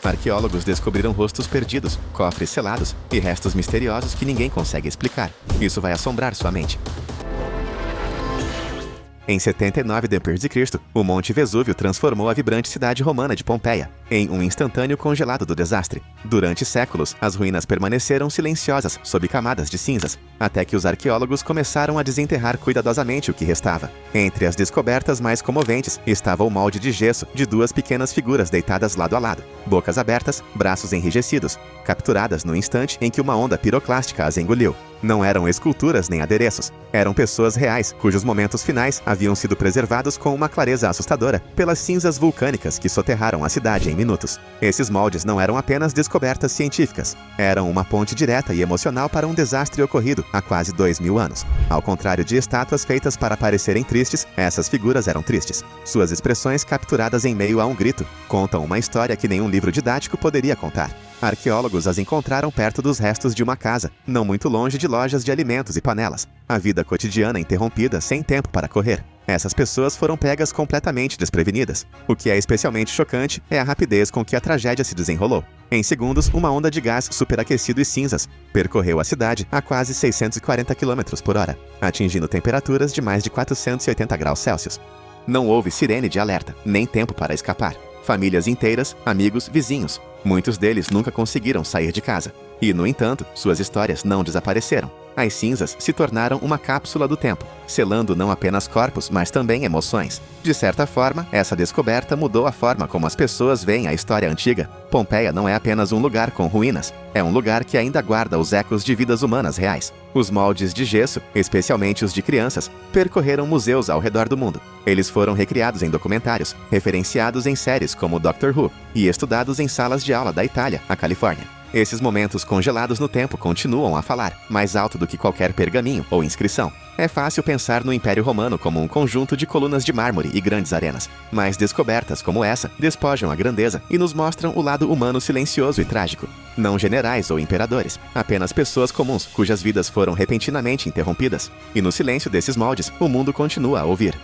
Arqueólogos descobriram rostos perdidos, cofres selados e restos misteriosos que ninguém consegue explicar. Isso vai assombrar sua mente. Em 79 d.C., o Monte Vesúvio transformou a vibrante cidade romana de Pompeia em um instantâneo congelado do desastre. Durante séculos, as ruínas permaneceram silenciosas sob camadas de cinzas, até que os arqueólogos começaram a desenterrar cuidadosamente o que restava. Entre as descobertas mais comoventes estava o molde de gesso de duas pequenas figuras deitadas lado a lado, bocas abertas, braços enrijecidos, capturadas no instante em que uma onda piroclástica as engoliu. Não eram esculturas nem adereços, eram pessoas reais, cujos momentos finais haviam sido preservados com uma clareza assustadora pelas cinzas vulcânicas que soterraram a cidade em minutos. Esses moldes não eram apenas descobertas científicas, eram uma ponte direta e emocional para um desastre ocorrido há quase 2000 anos. Ao contrário de estátuas feitas para parecerem tristes, essas figuras eram tristes. Suas expressões, capturadas em meio a um grito, contam uma história que nenhum livro didático poderia contar. Arqueólogos as encontraram perto dos restos de uma casa, não muito longe de lojas de alimentos e panelas. A vida cotidiana interrompida sem tempo para correr. Essas pessoas foram pegas completamente desprevenidas. O que é especialmente chocante é a rapidez com que a tragédia se desenrolou. Em segundos, uma onda de gás superaquecido e cinzas percorreu a cidade a quase 640 km por hora, atingindo temperaturas de mais de 480 graus Celsius. Não houve sirene de alerta, nem tempo para escapar. Famílias inteiras, amigos, vizinhos. Muitos deles nunca conseguiram sair de casa. E, no entanto, suas histórias não desapareceram. As cinzas se tornaram uma cápsula do tempo, selando não apenas corpos, mas também emoções. De certa forma, essa descoberta mudou a forma como as pessoas veem a história antiga. Pompeia não é apenas um lugar com ruínas, é um lugar que ainda guarda os ecos de vidas humanas reais. Os moldes de gesso, especialmente os de crianças, percorreram museus ao redor do mundo. Eles foram recriados em documentários, referenciados em séries como Doctor Who e estudados em salas de aula da Itália à Califórnia. Esses momentos congelados no tempo continuam a falar, mais alto do que qualquer pergaminho ou inscrição. É fácil pensar no Império Romano como um conjunto de colunas de mármore e grandes arenas, mas descobertas como essa despojam a grandeza e nos mostram o lado humano silencioso e trágico. Não generais ou imperadores, apenas pessoas comuns cujas vidas foram repentinamente interrompidas. E no silêncio desses moldes, o mundo continua a ouvir.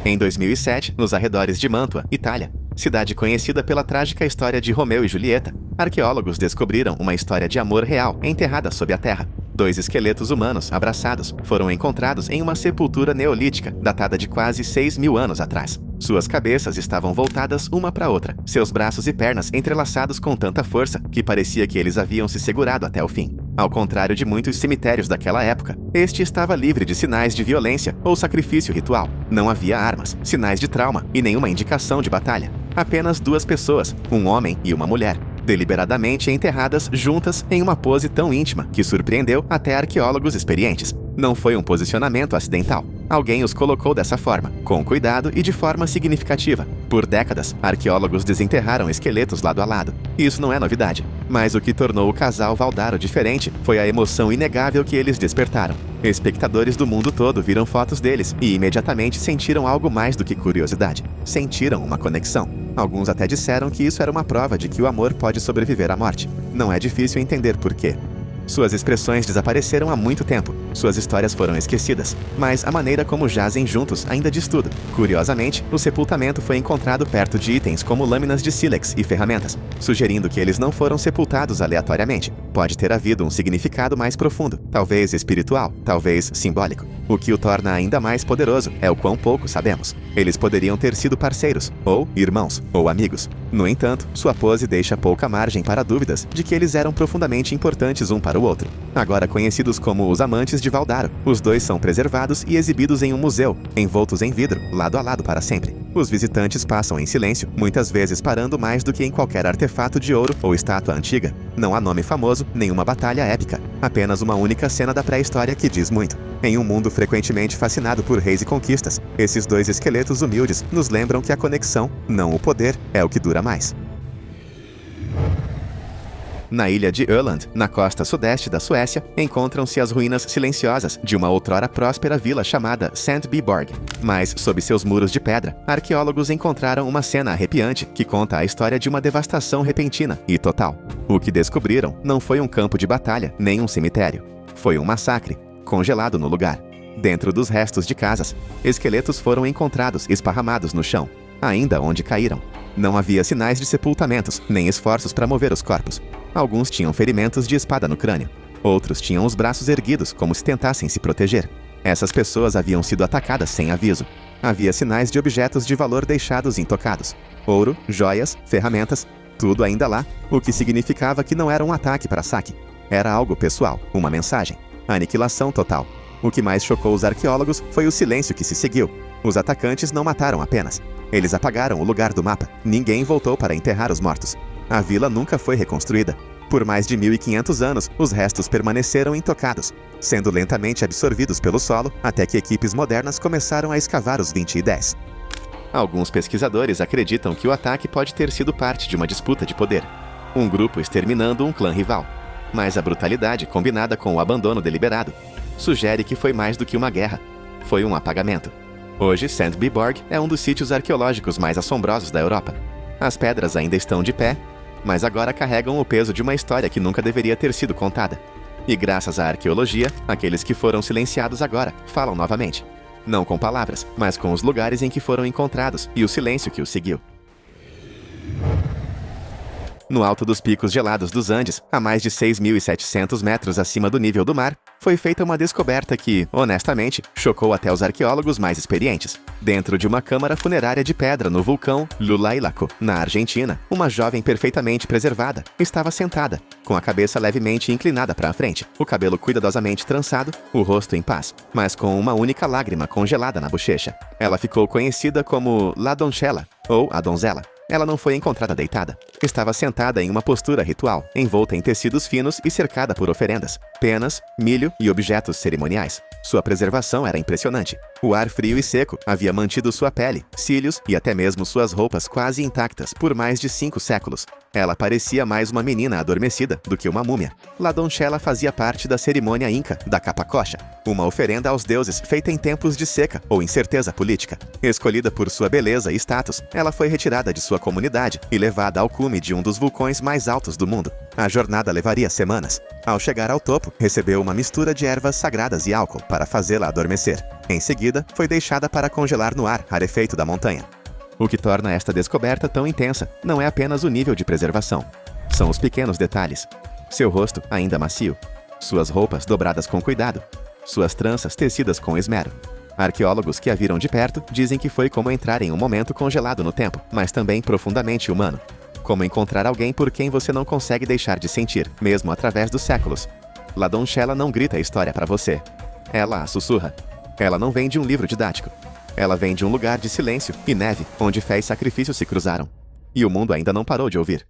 Em 2007, nos arredores de Mantua, Itália, cidade conhecida pela trágica história de Romeu e Julieta, arqueólogos descobriram uma história de amor real enterrada sob a terra. 2 esqueletos humanos abraçados foram encontrados em uma sepultura neolítica datada de quase 6.000 anos atrás. Suas cabeças estavam voltadas uma para outra, seus braços e pernas entrelaçados com tanta força que parecia que eles haviam se segurado até o fim. Ao contrário de muitos cemitérios daquela época, este estava livre de sinais de violência ou sacrifício ritual. Não havia armas, sinais de trauma e nenhuma indicação de batalha. Apenas 2 pessoas, um homem e uma mulher, deliberadamente enterradas juntas em uma pose tão íntima que surpreendeu até arqueólogos experientes. Não foi um posicionamento acidental. Alguém os colocou dessa forma, com cuidado e de forma significativa. Por décadas, arqueólogos desenterraram esqueletos lado a lado. Isso não é novidade. Mas o que tornou o casal Valdaro diferente foi a emoção inegável que eles despertaram. Espectadores do mundo todo viram fotos deles e imediatamente sentiram algo mais do que curiosidade. Sentiram uma conexão. Alguns até disseram que isso era uma prova de que o amor pode sobreviver à morte. Não é difícil entender por quê. Suas expressões desapareceram há muito tempo, suas histórias foram esquecidas, mas a maneira como jazem juntos ainda diz tudo. Curiosamente, o sepultamento foi encontrado perto de itens como lâminas de sílex e ferramentas, sugerindo que eles não foram sepultados aleatoriamente. Pode ter havido um significado mais profundo, talvez espiritual, talvez simbólico. O que o torna ainda mais poderoso é o quão pouco sabemos. Eles poderiam ter sido parceiros, ou irmãos, ou amigos. No entanto, sua pose deixa pouca margem para dúvidas de que eles eram profundamente importantes um para o outro. Agora conhecidos como os amantes de Valdaro, os 2 são preservados e exibidos em um museu, envoltos em vidro, lado a lado para sempre. Os visitantes passam em silêncio, muitas vezes parando mais do que em qualquer artefato de ouro ou estátua antiga. Não há nome famoso, nenhuma batalha épica, apenas uma única cena da pré-história que diz muito. Em um mundo frequentemente fascinado por reis e conquistas, esses 2 esqueletos humildes nos lembram que a conexão, não o poder, é o que dura mais. Na ilha de Öland, na costa sudeste da Suécia, encontram-se as ruínas silenciosas de uma outrora próspera vila chamada Sandbyborg. Mas, sob seus muros de pedra, arqueólogos encontraram uma cena arrepiante que conta a história de uma devastação repentina e total. O que descobriram não foi um campo de batalha, nem um cemitério. Foi um massacre, congelado no lugar. Dentro dos restos de casas, esqueletos foram encontrados esparramados no chão, ainda onde caíram. Não havia sinais de sepultamentos, nem esforços para mover os corpos. Alguns tinham ferimentos de espada no crânio. Outros tinham os braços erguidos, como se tentassem se proteger. Essas pessoas haviam sido atacadas sem aviso. Havia sinais de objetos de valor deixados intocados. Ouro, joias, ferramentas, tudo ainda lá, o que significava que não era um ataque para saque. Era algo pessoal, uma mensagem. Aniquilação total. O que mais chocou os arqueólogos foi o silêncio que se seguiu. Os atacantes não mataram apenas. Eles apagaram o lugar do mapa. Ninguém voltou para enterrar os mortos. A vila nunca foi reconstruída. Por mais de 1500 anos, os restos permaneceram intocados, sendo lentamente absorvidos pelo solo até que equipes modernas começaram a escavar os 20 e 10. Alguns pesquisadores acreditam que o ataque pode ter sido parte de uma disputa de poder. Um grupo exterminando um clã rival. Mas a brutalidade, combinada com o abandono deliberado, sugere que foi mais do que uma guerra. Foi um apagamento. Hoje, Sandbyborg é um dos sítios arqueológicos mais assombrosos da Europa. As pedras ainda estão de pé, mas agora carregam o peso de uma história que nunca deveria ter sido contada. E graças à arqueologia, aqueles que foram silenciados agora falam novamente. Não com palavras, mas com os lugares em que foram encontrados e o silêncio que os seguiu. No alto dos picos gelados dos Andes, a mais de 6.700 metros acima do nível do mar, foi feita uma descoberta que, honestamente, chocou até os arqueólogos mais experientes. Dentro de uma câmara funerária de pedra no vulcão Lulailaco, na Argentina, uma jovem perfeitamente preservada estava sentada, com a cabeça levemente inclinada para a frente, o cabelo cuidadosamente trançado, o rosto em paz, mas com uma única lágrima congelada na bochecha. Ela ficou conhecida como La Donchela, ou a Donzela. Ela não foi encontrada deitada. Estava sentada em uma postura ritual, envolta em tecidos finos e cercada por oferendas, penas, milho e objetos cerimoniais. Sua preservação era impressionante. O ar frio e seco havia mantido sua pele, cílios e até mesmo suas roupas quase intactas por mais de 5 séculos. Ela parecia mais uma menina adormecida do que uma múmia. La Donchela fazia parte da cerimônia inca da Capacocha, uma oferenda aos deuses feita em tempos de seca ou incerteza política. Escolhida por sua beleza e status, ela foi retirada de sua comunidade e levada ao cume de um dos vulcões mais altos do mundo. A jornada levaria semanas. Ao chegar ao topo, recebeu uma mistura de ervas sagradas e álcool para fazê-la adormecer. Em seguida, foi deixada para congelar no ar, rarefeito da montanha. O que torna esta descoberta tão intensa não é apenas o nível de preservação. São os pequenos detalhes. Seu rosto ainda macio. Suas roupas dobradas com cuidado. Suas tranças tecidas com esmero. Arqueólogos que a viram de perto dizem que foi como entrar em um momento congelado no tempo, mas também profundamente humano. Como encontrar alguém por quem você não consegue deixar de sentir, mesmo através dos séculos. La Donchela não grita a história para você. Ela a sussurra. Ela não vem de um livro didático. Ela vem de um lugar de silêncio e neve, onde fé e sacrifício se cruzaram. E o mundo ainda não parou de ouvir.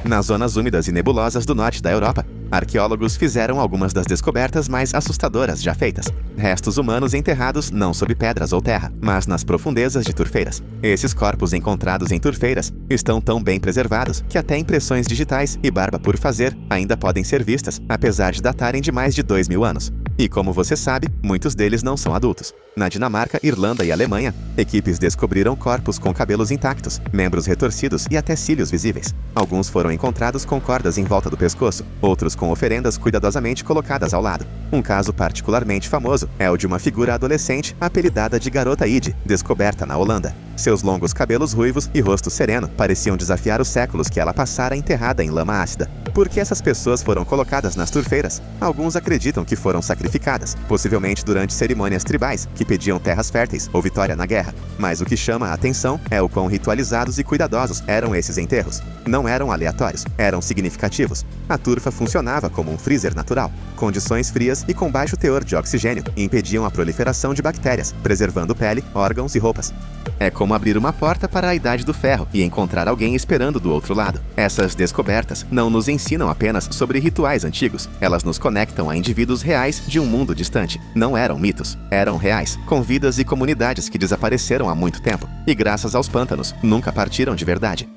Nas zonas úmidas e nebulosas do norte da Europa, arqueólogos fizeram algumas das descobertas mais assustadoras já feitas. Restos humanos enterrados não sob pedras ou terra, mas nas profundezas de turfeiras. Esses corpos encontrados em turfeiras estão tão bem preservados que até impressões digitais e barba por fazer ainda podem ser vistas, apesar de datarem de mais de 2.000 anos. E como você sabe, muitos deles não são adultos. Na Dinamarca, Irlanda e Alemanha, equipes descobriram corpos com cabelos intactos, membros retorcidos e até cílios visíveis. Alguns foram encontrados com cordas em volta do pescoço, outros com oferendas cuidadosamente colocadas ao lado. Um caso particularmente famoso é o de uma figura adolescente apelidada de Garota Ide, descoberta na Holanda. Seus longos cabelos ruivos e rosto sereno pareciam desafiar os séculos que ela passara enterrada em lama ácida. Por que essas pessoas foram colocadas nas turfeiras? Alguns acreditam que foram sacrificadas, possivelmente durante cerimônias tribais que pediam terras férteis ou vitória na guerra. Mas o que chama a atenção é o quão ritualizados e cuidadosos eram esses enterros. Não eram aleatórios, eram significativos. A turfa funcionava como um freezer natural. Condições frias e com baixo teor de oxigênio impediam a proliferação de bactérias, preservando pele, órgãos e roupas. É como abrir uma porta para a Idade do Ferro e encontrar alguém esperando do outro lado. Essas descobertas não nos ensinam apenas sobre rituais antigos. Elas nos conectam a indivíduos reais de um mundo distante. Não eram mitos, eram reais, com vidas e comunidades que desapareceram há muito tempo. E graças aos pântanos, nunca partiram de verdade.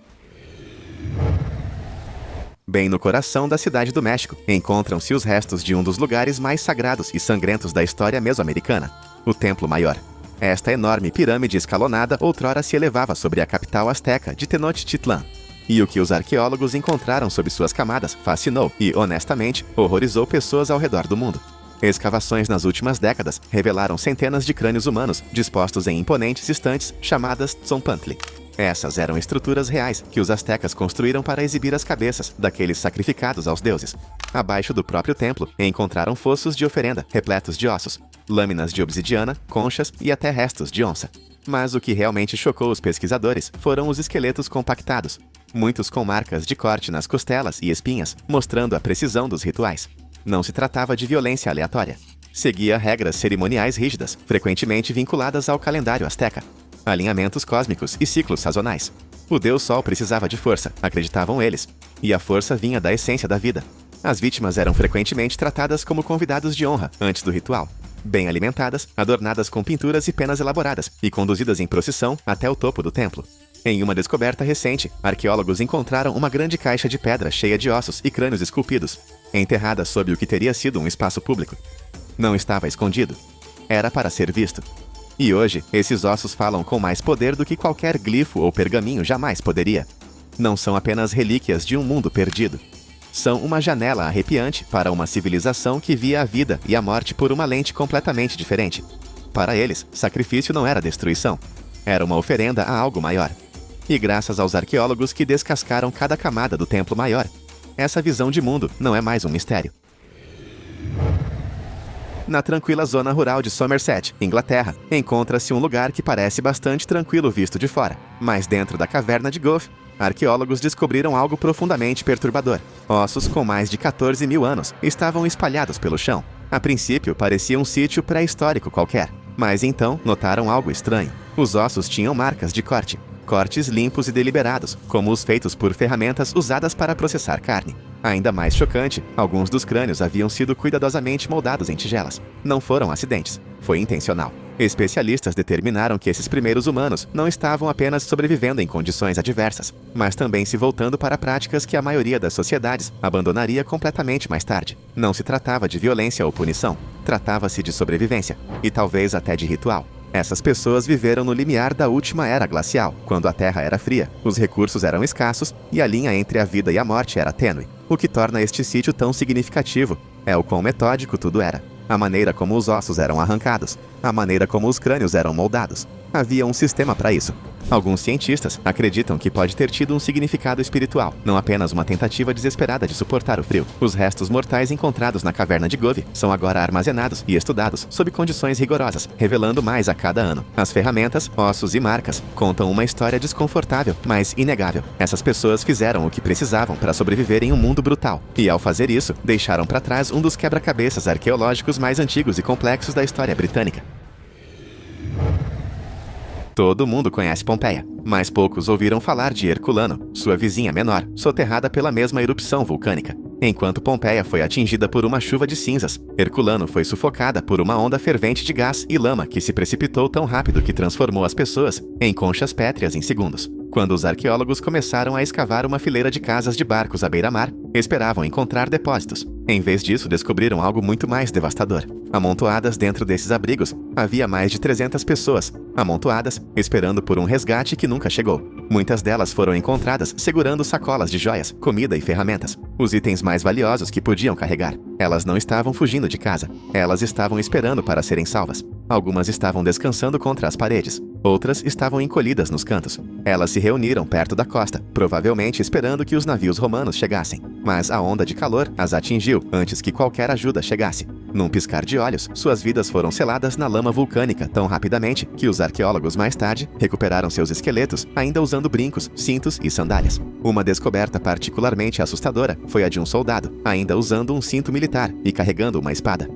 Bem no coração da cidade do México, encontram-se os restos de um dos lugares mais sagrados e sangrentos da história mesoamericana, o Templo Maior. Esta enorme pirâmide escalonada outrora se elevava sobre a capital asteca de Tenochtitlan. E o que os arqueólogos encontraram sob suas camadas fascinou e, honestamente, horrorizou pessoas ao redor do mundo. Escavações nas últimas décadas revelaram centenas de crânios humanos dispostos em imponentes estantes chamadas tzompantli. Essas eram estruturas reais que os astecas construíram para exibir as cabeças daqueles sacrificados aos deuses. Abaixo do próprio templo, encontraram fossos de oferenda repletos de ossos, lâminas de obsidiana, conchas e até restos de onça. Mas o que realmente chocou os pesquisadores foram os esqueletos compactados, muitos com marcas de corte nas costelas e espinhas, mostrando a precisão dos rituais. Não se tratava de violência aleatória. Seguia regras cerimoniais rígidas, frequentemente vinculadas ao calendário asteca, alinhamentos cósmicos e ciclos sazonais. O Deus Sol precisava de força, acreditavam eles, e a força vinha da essência da vida. As vítimas eram frequentemente tratadas como convidados de honra antes do ritual, bem alimentadas, adornadas com pinturas e penas elaboradas e conduzidas em procissão até o topo do templo. Em uma descoberta recente, arqueólogos encontraram uma grande caixa de pedra cheia de ossos e crânios esculpidos, enterrada sob o que teria sido um espaço público. Não estava escondido. Era para ser visto. E hoje, esses ossos falam com mais poder do que qualquer glifo ou pergaminho jamais poderia. Não são apenas relíquias de um mundo perdido. São uma janela arrepiante para uma civilização que via a vida e a morte por uma lente completamente diferente. Para eles, sacrifício não era destruição. Era uma oferenda a algo maior. E graças aos arqueólogos que descascaram cada camada do templo maior, essa visão de mundo não é mais um mistério. Na tranquila zona rural de Somerset, Inglaterra, encontra-se um lugar que parece bastante tranquilo visto de fora. Mas dentro da caverna de Gough, arqueólogos descobriram algo profundamente perturbador. Ossos com mais de 14 mil anos estavam espalhados pelo chão. A princípio, parecia um sítio pré-histórico qualquer. Mas então, notaram algo estranho. Os ossos tinham marcas de corte. Cortes limpos e deliberados, como os feitos por ferramentas usadas para processar carne. Ainda mais chocante, alguns dos crânios haviam sido cuidadosamente moldados em tigelas. Não foram acidentes, foi intencional. Especialistas determinaram que esses primeiros humanos não estavam apenas sobrevivendo em condições adversas, mas também se voltando para práticas que a maioria das sociedades abandonaria completamente mais tarde. Não se tratava de violência ou punição, tratava-se de sobrevivência, e talvez até de ritual. Essas pessoas viveram no limiar da última era glacial, quando a Terra era fria, os recursos eram escassos e a linha entre a vida e a morte era tênue. O que torna este sítio tão significativo é o quão metódico tudo era. A maneira como os ossos eram arrancados, a maneira como os crânios eram moldados. Havia um sistema para isso. Alguns cientistas acreditam que pode ter tido um significado espiritual, não apenas uma tentativa desesperada de suportar o frio. Os restos mortais encontrados na caverna de Gough são agora armazenados e estudados sob condições rigorosas, revelando mais a cada ano. As ferramentas, ossos e marcas contam uma história desconfortável, mas inegável. Essas pessoas fizeram o que precisavam para sobreviver em um mundo brutal, e ao fazer isso, deixaram para trás um dos quebra-cabeças arqueológicos mais antigos e complexos da história britânica. Todo mundo conhece Pompeia, mas poucos ouviram falar de Herculano, sua vizinha menor, soterrada pela mesma erupção vulcânica. Enquanto Pompeia foi atingida por uma chuva de cinzas, Herculano foi sufocada por uma onda fervente de gás e lama que se precipitou tão rápido que transformou as pessoas em conchas pétreas em segundos. Quando os arqueólogos começaram a escavar uma fileira de casas de barcos à beira-mar, esperavam encontrar depósitos. Em vez disso, descobriram algo muito mais devastador. Amontoadas dentro desses abrigos, havia mais de 300 pessoas, amontoadas, esperando por um resgate que nunca chegou. Muitas delas foram encontradas segurando sacolas de joias, comida e ferramentas, os itens mais valiosos que podiam carregar. Elas não estavam fugindo de casa, elas estavam esperando para serem salvas. Algumas estavam descansando contra as paredes, outras estavam encolhidas nos cantos. Elas se reuniram perto da costa, provavelmente esperando que os navios romanos chegassem. Mas a onda de calor as atingiu antes que qualquer ajuda chegasse. Num piscar de olhos, suas vidas foram seladas na lama vulcânica tão rapidamente que os arqueólogos mais tarde recuperaram seus esqueletos ainda usando brincos, cintos e sandálias. Uma descoberta particularmente assustadora foi a de um soldado, ainda usando um cinto militar e carregando uma espada.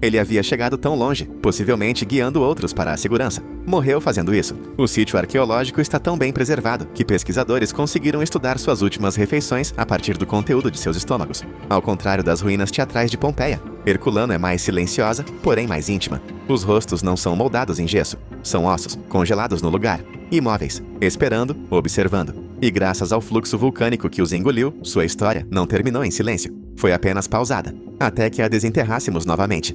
Ele havia chegado tão longe, possivelmente guiando outros para a segurança. Morreu fazendo isso. O sítio arqueológico está tão bem preservado que pesquisadores conseguiram estudar suas últimas refeições a partir do conteúdo de seus estômagos. Ao contrário das ruínas teatrais de Pompeia, Herculano é mais silenciosa, porém mais íntima. Os rostos não são moldados em gesso. São ossos, congelados no lugar, imóveis, esperando, observando. E graças ao fluxo vulcânico que os engoliu, sua história não terminou em silêncio. Foi apenas pausada, até que a desenterrássemos novamente.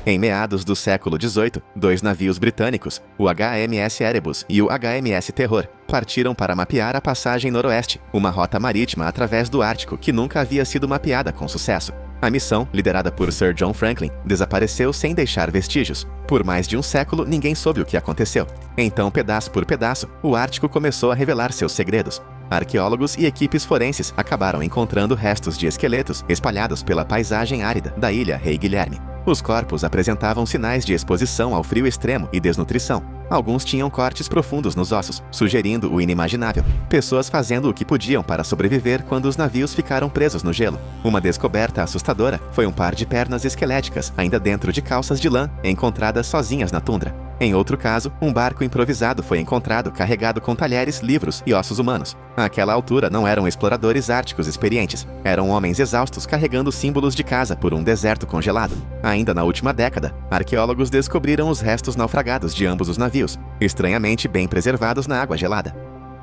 Em meados do século XVIII, 2 navios britânicos, o HMS Erebus e o HMS Terror, partiram para mapear a passagem noroeste, uma rota marítima através do Ártico que nunca havia sido mapeada com sucesso. A missão, liderada por Sir John Franklin, desapareceu sem deixar vestígios. Por mais de um século, ninguém soube o que aconteceu. Então, pedaço por pedaço, o Ártico começou a revelar seus segredos. Arqueólogos e equipes forenses acabaram encontrando restos de esqueletos espalhados pela paisagem árida da ilha Rei Guilherme. Os corpos apresentavam sinais de exposição ao frio extremo e desnutrição. Alguns tinham cortes profundos nos ossos, sugerindo o inimaginável. Pessoas fazendo o que podiam para sobreviver quando os navios ficaram presos no gelo. Uma descoberta assustadora foi um par de pernas esqueléticas, ainda dentro de calças de lã, encontradas sozinhas na tundra. Em outro caso, um barco improvisado foi encontrado carregado com talheres, livros e ossos humanos. Àquela altura não eram exploradores árticos experientes, eram homens exaustos carregando símbolos de casa por um deserto congelado. Ainda na última década, arqueólogos descobriram os restos naufragados de ambos os navios, estranhamente bem preservados na água gelada.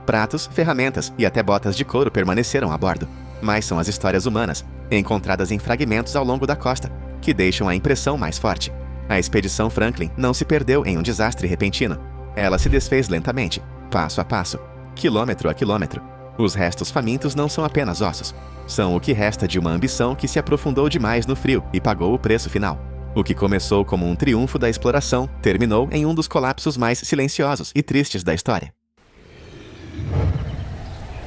Pratos, ferramentas e até botas de couro permaneceram a bordo. Mas são as histórias humanas, encontradas em fragmentos ao longo da costa, que deixam a impressão mais forte. A expedição Franklin não se perdeu em um desastre repentino. Ela se desfez lentamente, passo a passo, quilômetro a quilômetro. Os restos famintos não são apenas ossos. São o que resta de uma ambição que se aprofundou demais no frio e pagou o preço final. O que começou como um triunfo da exploração terminou em um dos colapsos mais silenciosos e tristes da história.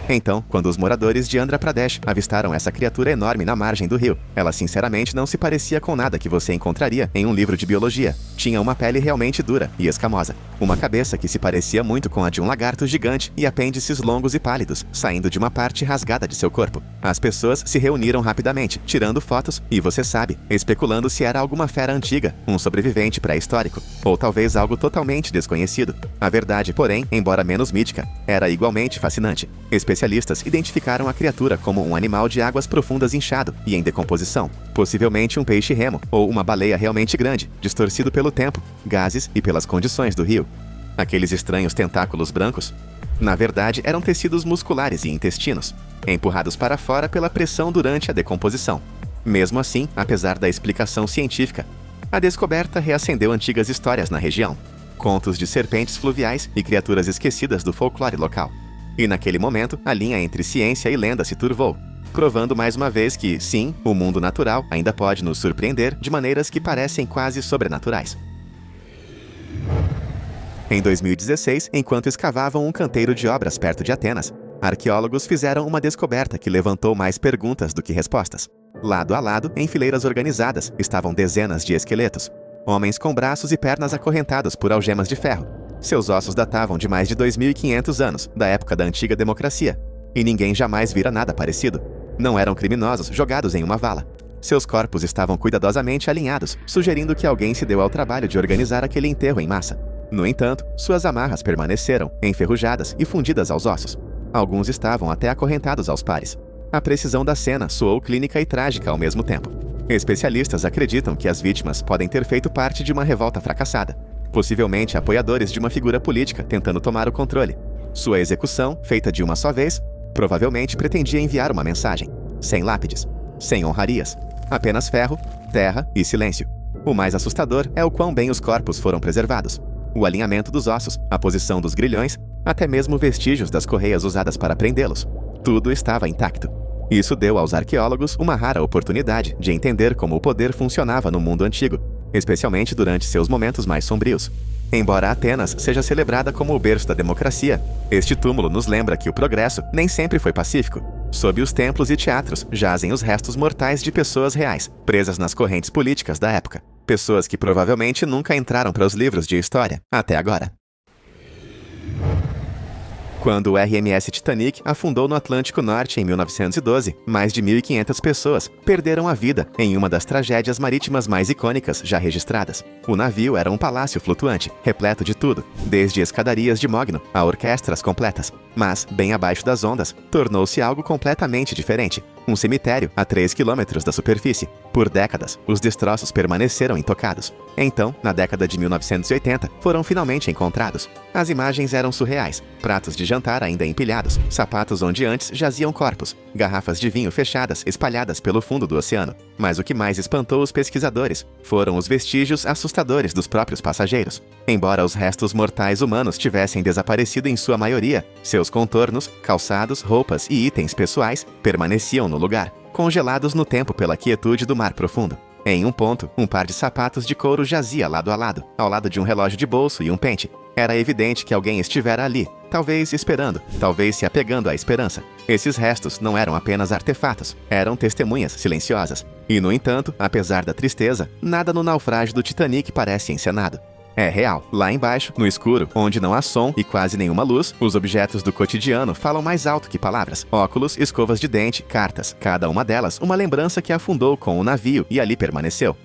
Então, quando os moradores de Andhra Pradesh avistaram essa criatura enorme na margem do rio, ela sinceramente não se parecia com nada que você encontraria em um livro de biologia. Tinha uma pele realmente dura e escamosa, uma cabeça que se parecia muito com a de um lagarto gigante e apêndices longos e pálidos, saindo de uma parte rasgada de seu corpo. As pessoas se reuniram rapidamente, tirando fotos e, você sabe, especulando se era alguma fera antiga, um sobrevivente pré-histórico, ou talvez algo totalmente desconhecido. A verdade, porém, embora menos mítica, era igualmente fascinante. Especialistas identificaram a criatura como um animal de águas profundas inchado e em decomposição, possivelmente um peixe-remo ou uma baleia realmente grande, distorcido pelo tempo, gases e pelas condições do rio. Aqueles estranhos tentáculos brancos, na verdade, eram tecidos musculares e intestinos, empurrados para fora pela pressão durante a decomposição. Mesmo assim, apesar da explicação científica, a descoberta reacendeu antigas histórias na região, contos de serpentes fluviais e criaturas esquecidas do folclore local. E naquele momento, a linha entre ciência e lenda se turvou, provando mais uma vez que, sim, o mundo natural ainda pode nos surpreender de maneiras que parecem quase sobrenaturais. Em 2016, enquanto escavavam um canteiro de obras perto de Atenas, arqueólogos fizeram uma descoberta que levantou mais perguntas do que respostas. Lado a lado, em fileiras organizadas, estavam dezenas de esqueletos, homens com braços e pernas acorrentados por algemas de ferro. Seus ossos datavam de mais de 2.500 anos, da época da antiga democracia, e ninguém jamais vira nada parecido. Não eram criminosos jogados em uma vala. Seus corpos estavam cuidadosamente alinhados, sugerindo que alguém se deu ao trabalho de organizar aquele enterro em massa. No entanto, suas amarras permaneceram, enferrujadas e fundidas aos ossos. Alguns estavam até acorrentados aos pares. A precisão da cena soou clínica e trágica ao mesmo tempo. Especialistas acreditam que as vítimas podem ter feito parte de uma revolta fracassada, possivelmente apoiadores de uma figura política tentando tomar o controle. Sua execução, feita de uma só vez, provavelmente pretendia enviar uma mensagem, sem lápides, sem honrarias, apenas ferro, terra e silêncio. O mais assustador é o quão bem os corpos foram preservados. O alinhamento dos ossos, a posição dos grilhões, até mesmo vestígios das correias usadas para prendê-los. Tudo estava intacto. Isso deu aos arqueólogos uma rara oportunidade de entender como o poder funcionava no mundo antigo, especialmente durante seus momentos mais sombrios. Embora Atenas seja celebrada como o berço da democracia, este túmulo nos lembra que o progresso nem sempre foi pacífico. Sob os templos e teatros jazem os restos mortais de pessoas reais, presas nas correntes políticas da época. Pessoas que provavelmente nunca entraram para os livros de história, até agora. Quando o RMS Titanic afundou no Atlântico Norte em 1912, mais de 1.500 pessoas perderam a vida em uma das tragédias marítimas mais icônicas já registradas. O navio era um palácio flutuante, repleto de tudo, desde escadarias de mogno a orquestras completas. Mas, bem abaixo das ondas, tornou-se algo completamente diferente. Um cemitério a 3 quilômetros da superfície. Por décadas, os destroços permaneceram intocados. Então, na década de 1980, foram finalmente encontrados. As imagens eram surreais. Pratos de jantar ainda empilhados, sapatos onde antes jaziam corpos, garrafas de vinho fechadas espalhadas pelo fundo do oceano. Mas o que mais espantou os pesquisadores foram os vestígios assustadores dos próprios passageiros. Embora os restos mortais humanos tivessem desaparecido em sua maioria, seus contornos, calçados, roupas e itens pessoais permaneciam no lugar. congelados no tempo pela quietude do mar profundo. Em um ponto, um par de sapatos de couro jazia lado a lado, ao lado de um relógio de bolso e um pente. Era evidente que alguém estivera ali, talvez esperando, talvez se apegando à esperança. Esses restos não eram apenas artefatos, eram testemunhas silenciosas. E, no entanto, apesar da tristeza, nada no naufrágio do Titanic parece encenado. É real. Lá embaixo, no escuro, onde não há som e quase nenhuma luz, os objetos do cotidiano falam mais alto que palavras. Óculos, escovas de dente, cartas, cada uma delas uma lembrança que afundou com o navio e ali permaneceu.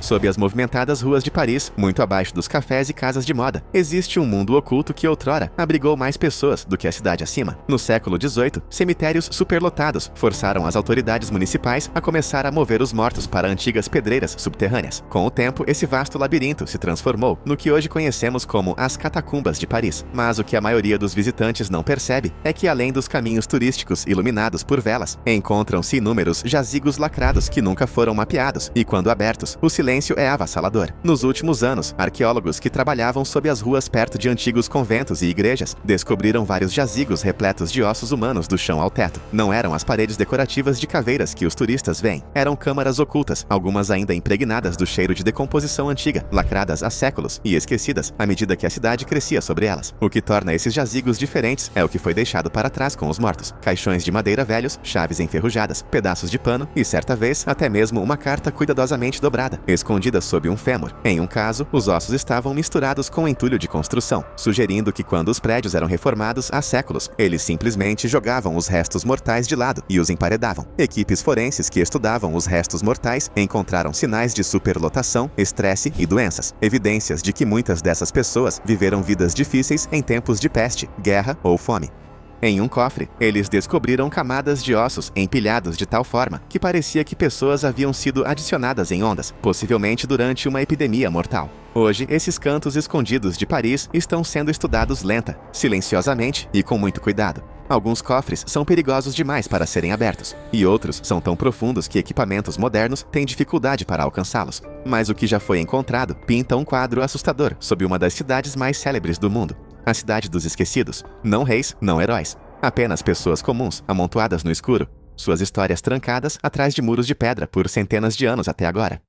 Sob as movimentadas ruas de Paris, muito abaixo dos cafés e casas de moda, existe um mundo oculto que outrora abrigou mais pessoas do que a cidade acima. No século XVIII, cemitérios superlotados forçaram as autoridades municipais a começar a mover os mortos para antigas pedreiras subterrâneas. Com o tempo, esse vasto labirinto se transformou no que hoje conhecemos como as catacumbas de Paris. Mas o que a maioria dos visitantes não percebe é que, além dos caminhos turísticos iluminados por velas, encontram-se inúmeros jazigos lacrados que nunca foram mapeados e, quando abertos, o silêncio é avassalador. Nos últimos anos, arqueólogos que trabalhavam sob as ruas perto de antigos conventos e igrejas descobriram vários jazigos repletos de ossos humanos do chão ao teto. Não eram as paredes decorativas de caveiras que os turistas veem. Eram câmaras ocultas, algumas ainda impregnadas do cheiro de decomposição antiga, lacradas há séculos e esquecidas à medida que a cidade crescia sobre elas. O que torna esses jazigos diferentes é o que foi deixado para trás com os mortos. Caixões de madeira velhos, chaves enferrujadas, pedaços de pano e, certa vez, até mesmo uma carta cuidadosamente dobrada, escondida sob um fêmur. Em um caso, os ossos estavam misturados com entulho de construção, sugerindo que quando os prédios eram reformados há séculos, eles simplesmente jogavam os restos mortais de lado e os emparedavam. Equipes forenses que estudavam os restos mortais encontraram sinais de superlotação, estresse e doenças, evidências de que muitas dessas pessoas viveram vidas difíceis em tempos de peste, guerra ou fome. Em um cofre, eles descobriram camadas de ossos empilhados de tal forma que parecia que pessoas haviam sido adicionadas em ondas, possivelmente durante uma epidemia mortal. Hoje, esses cantos escondidos de Paris estão sendo estudados lenta, silenciosamente e com muito cuidado. Alguns cofres são perigosos demais para serem abertos, e outros são tão profundos que equipamentos modernos têm dificuldade para alcançá-los. Mas o que já foi encontrado pinta um quadro assustador sobre uma das cidades mais célebres do mundo. A cidade dos esquecidos. Não reis, não heróis. Apenas pessoas comuns, amontoadas no escuro. Suas histórias trancadas atrás de muros de pedra por centenas de anos até agora.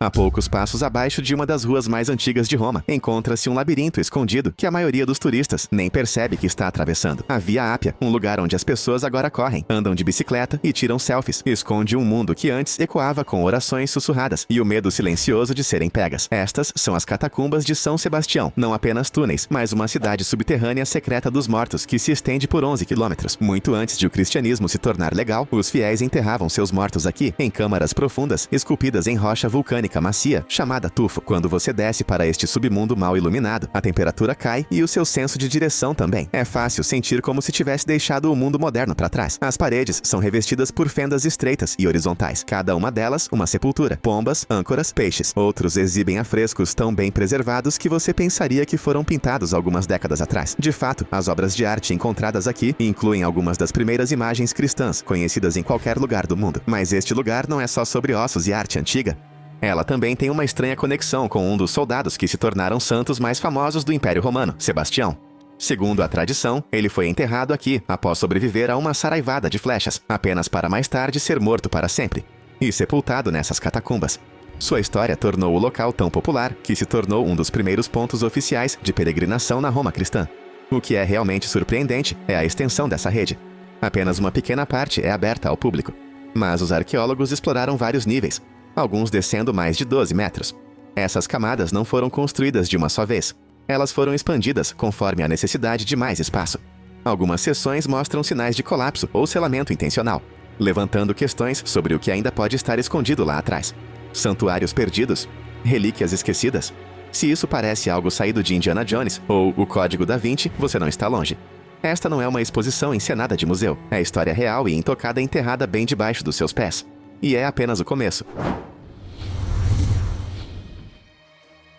A poucos passos abaixo de uma das ruas mais antigas de Roma, encontra-se um labirinto escondido que a maioria dos turistas nem percebe que está atravessando. A Via Ápia, um lugar onde as pessoas agora correm, andam de bicicleta e tiram selfies, esconde um mundo que antes ecoava com orações sussurradas e o medo silencioso de serem pegas. Estas são as catacumbas de São Sebastião, não apenas túneis, mas uma cidade subterrânea secreta dos mortos que se estende por 11 quilômetros. Muito antes de o cristianismo se tornar legal, os fiéis enterravam seus mortos aqui, em câmaras profundas, esculpidas em rocha vulcânica macia, chamada tufo. Quando você desce para este submundo mal iluminado, a temperatura cai e o seu senso de direção também. É fácil sentir como se tivesse deixado o mundo moderno para trás. As paredes são revestidas por fendas estreitas e horizontais, cada uma delas uma sepultura. Pombas, âncoras, peixes. Outros exibem afrescos tão bem preservados que você pensaria que foram pintados algumas décadas atrás. De fato, as obras de arte encontradas aqui incluem algumas das primeiras imagens cristãs conhecidas em qualquer lugar do mundo. Mas este lugar não é só sobre ossos e arte antiga. Ela também tem uma estranha conexão com um dos soldados que se tornaram santos mais famosos do Império Romano, Sebastião. Segundo a tradição, ele foi enterrado aqui após sobreviver a uma saraivada de flechas, apenas para mais tarde ser morto para sempre, e sepultado nessas catacumbas. Sua história tornou o local tão popular que se tornou um dos primeiros pontos oficiais de peregrinação na Roma cristã. O que é realmente surpreendente é a extensão dessa rede. Apenas uma pequena parte é aberta ao público. Mas os arqueólogos exploraram vários níveis, alguns descendo mais de 12 metros. Essas camadas não foram construídas de uma só vez. Elas foram expandidas conforme a necessidade de mais espaço. Algumas seções mostram sinais de colapso ou selamento intencional, levantando questões sobre o que ainda pode estar escondido lá atrás. Santuários perdidos? Relíquias esquecidas? Se isso parece algo saído de Indiana Jones ou O Código da Vinci, você não está longe. Esta não é uma exposição encenada de museu. É história real e intocada enterrada bem debaixo dos seus pés. E é apenas o começo.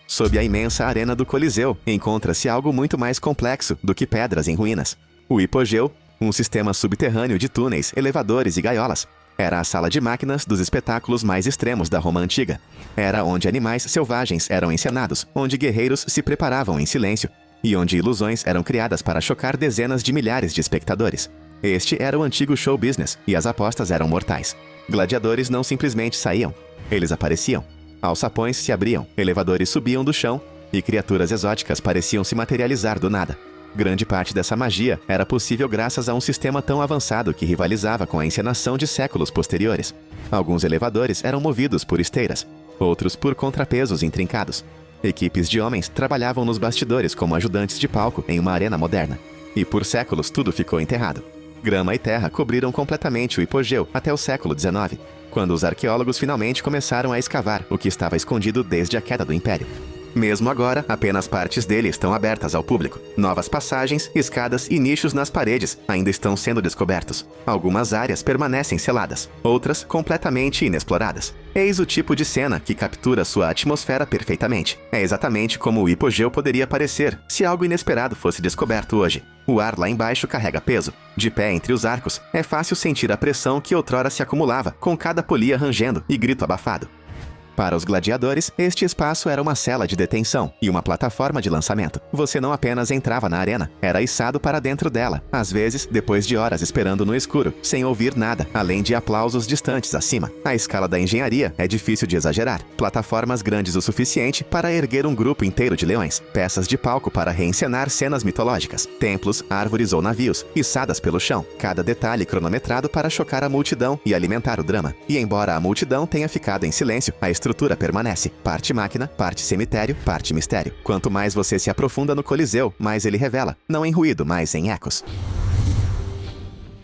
Sob a imensa arena do Coliseu, encontra-se algo muito mais complexo do que pedras em ruínas. O hipogeu, um sistema subterrâneo de túneis, elevadores e gaiolas. Era a sala de máquinas dos espetáculos mais extremos da Roma antiga. Era onde animais selvagens eram encenados, onde guerreiros se preparavam em silêncio, e onde ilusões eram criadas para chocar dezenas de milhares de espectadores. Este era o antigo show business, e as apostas eram mortais. Gladiadores não simplesmente saíam, eles apareciam. Alçapões se abriam, elevadores subiam do chão, e criaturas exóticas pareciam se materializar do nada. Grande parte dessa magia era possível graças a um sistema tão avançado que rivalizava com a encenação de séculos posteriores. Alguns elevadores eram movidos por esteiras, outros por contrapesos intrincados. Equipes de homens trabalhavam nos bastidores como ajudantes de palco em uma arena moderna. E por séculos tudo ficou enterrado. Grama e terra cobriram completamente o hipogeu até o século XIX, quando os arqueólogos finalmente começaram a escavar o que estava escondido desde a queda do Império. Mesmo agora, apenas partes dele estão abertas ao público. Novas passagens, escadas e nichos nas paredes ainda estão sendo descobertos. Algumas áreas permanecem seladas, outras completamente inexploradas. Eis o tipo de cena que captura sua atmosfera perfeitamente. É exatamente como o hipogeu poderia parecer se algo inesperado fosse descoberto hoje. O ar lá embaixo carrega peso. De pé entre os arcos, é fácil sentir a pressão que outrora se acumulava, com cada polia rangendo e grito abafado. Para os gladiadores, este espaço era uma cela de detenção e uma plataforma de lançamento. Você não apenas entrava na arena, era içado para dentro dela, às vezes depois de horas esperando no escuro, sem ouvir nada, além de aplausos distantes acima. A escala da engenharia é difícil de exagerar. Plataformas grandes o suficiente para erguer um grupo inteiro de leões, peças de palco para reencenar cenas mitológicas, templos, árvores ou navios, içadas pelo chão, cada detalhe cronometrado para chocar a multidão e alimentar o drama. E embora a multidão tenha ficado em silêncio, a estrutura permanece, parte máquina, parte cemitério, parte mistério. Quanto mais você se aprofunda no Coliseu, mais ele revela, não em ruído, mas em ecos.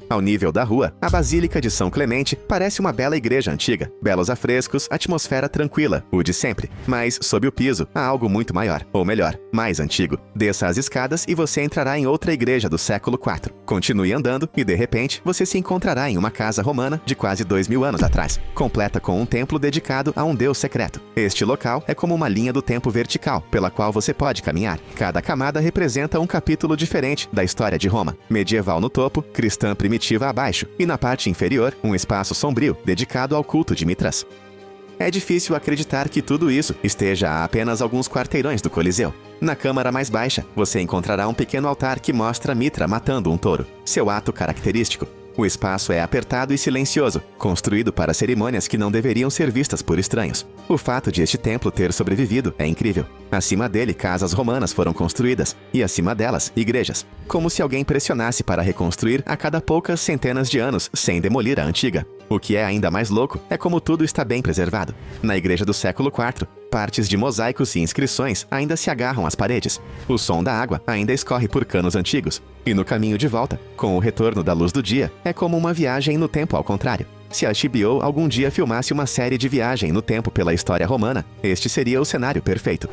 Ao nível da rua, a Basílica de São Clemente parece uma bela igreja antiga. Belos afrescos, atmosfera tranquila, o de sempre. Mas, sob o piso, há algo muito maior, ou melhor, mais antigo. Desça as escadas e você entrará em outra igreja do século IV. Continue andando e, de repente, você se encontrará em uma casa romana de quase 2000 anos atrás, completa com um templo dedicado a um deus secreto. Este local é como uma linha do tempo vertical, pela qual você pode caminhar. Cada camada representa um capítulo diferente da história de Roma. Medieval no topo, cristã primitiva abaixo, e na parte inferior, um espaço sombrio dedicado ao culto de Mitras. É difícil acreditar que tudo isso esteja a apenas alguns quarteirões do Coliseu. Na câmara mais baixa, você encontrará um pequeno altar que mostra Mitra matando um touro, seu ato característico. O espaço é apertado e silencioso, construído para cerimônias que não deveriam ser vistas por estranhos. O fato de este templo ter sobrevivido é incrível. Acima dele, casas romanas foram construídas, e acima delas, igrejas. Como se alguém pressionasse para reconstruir a cada poucas centenas de anos, sem demolir a antiga. O que é ainda mais louco é como tudo está bem preservado. Na igreja do século IV, partes de mosaicos e inscrições ainda se agarram às paredes. O som da água ainda escorre por canos antigos. E no caminho de volta, com o retorno da luz do dia, é como uma viagem no tempo ao contrário. Se a HBO algum dia filmasse uma série de viagem no tempo pela história romana, este seria o cenário perfeito.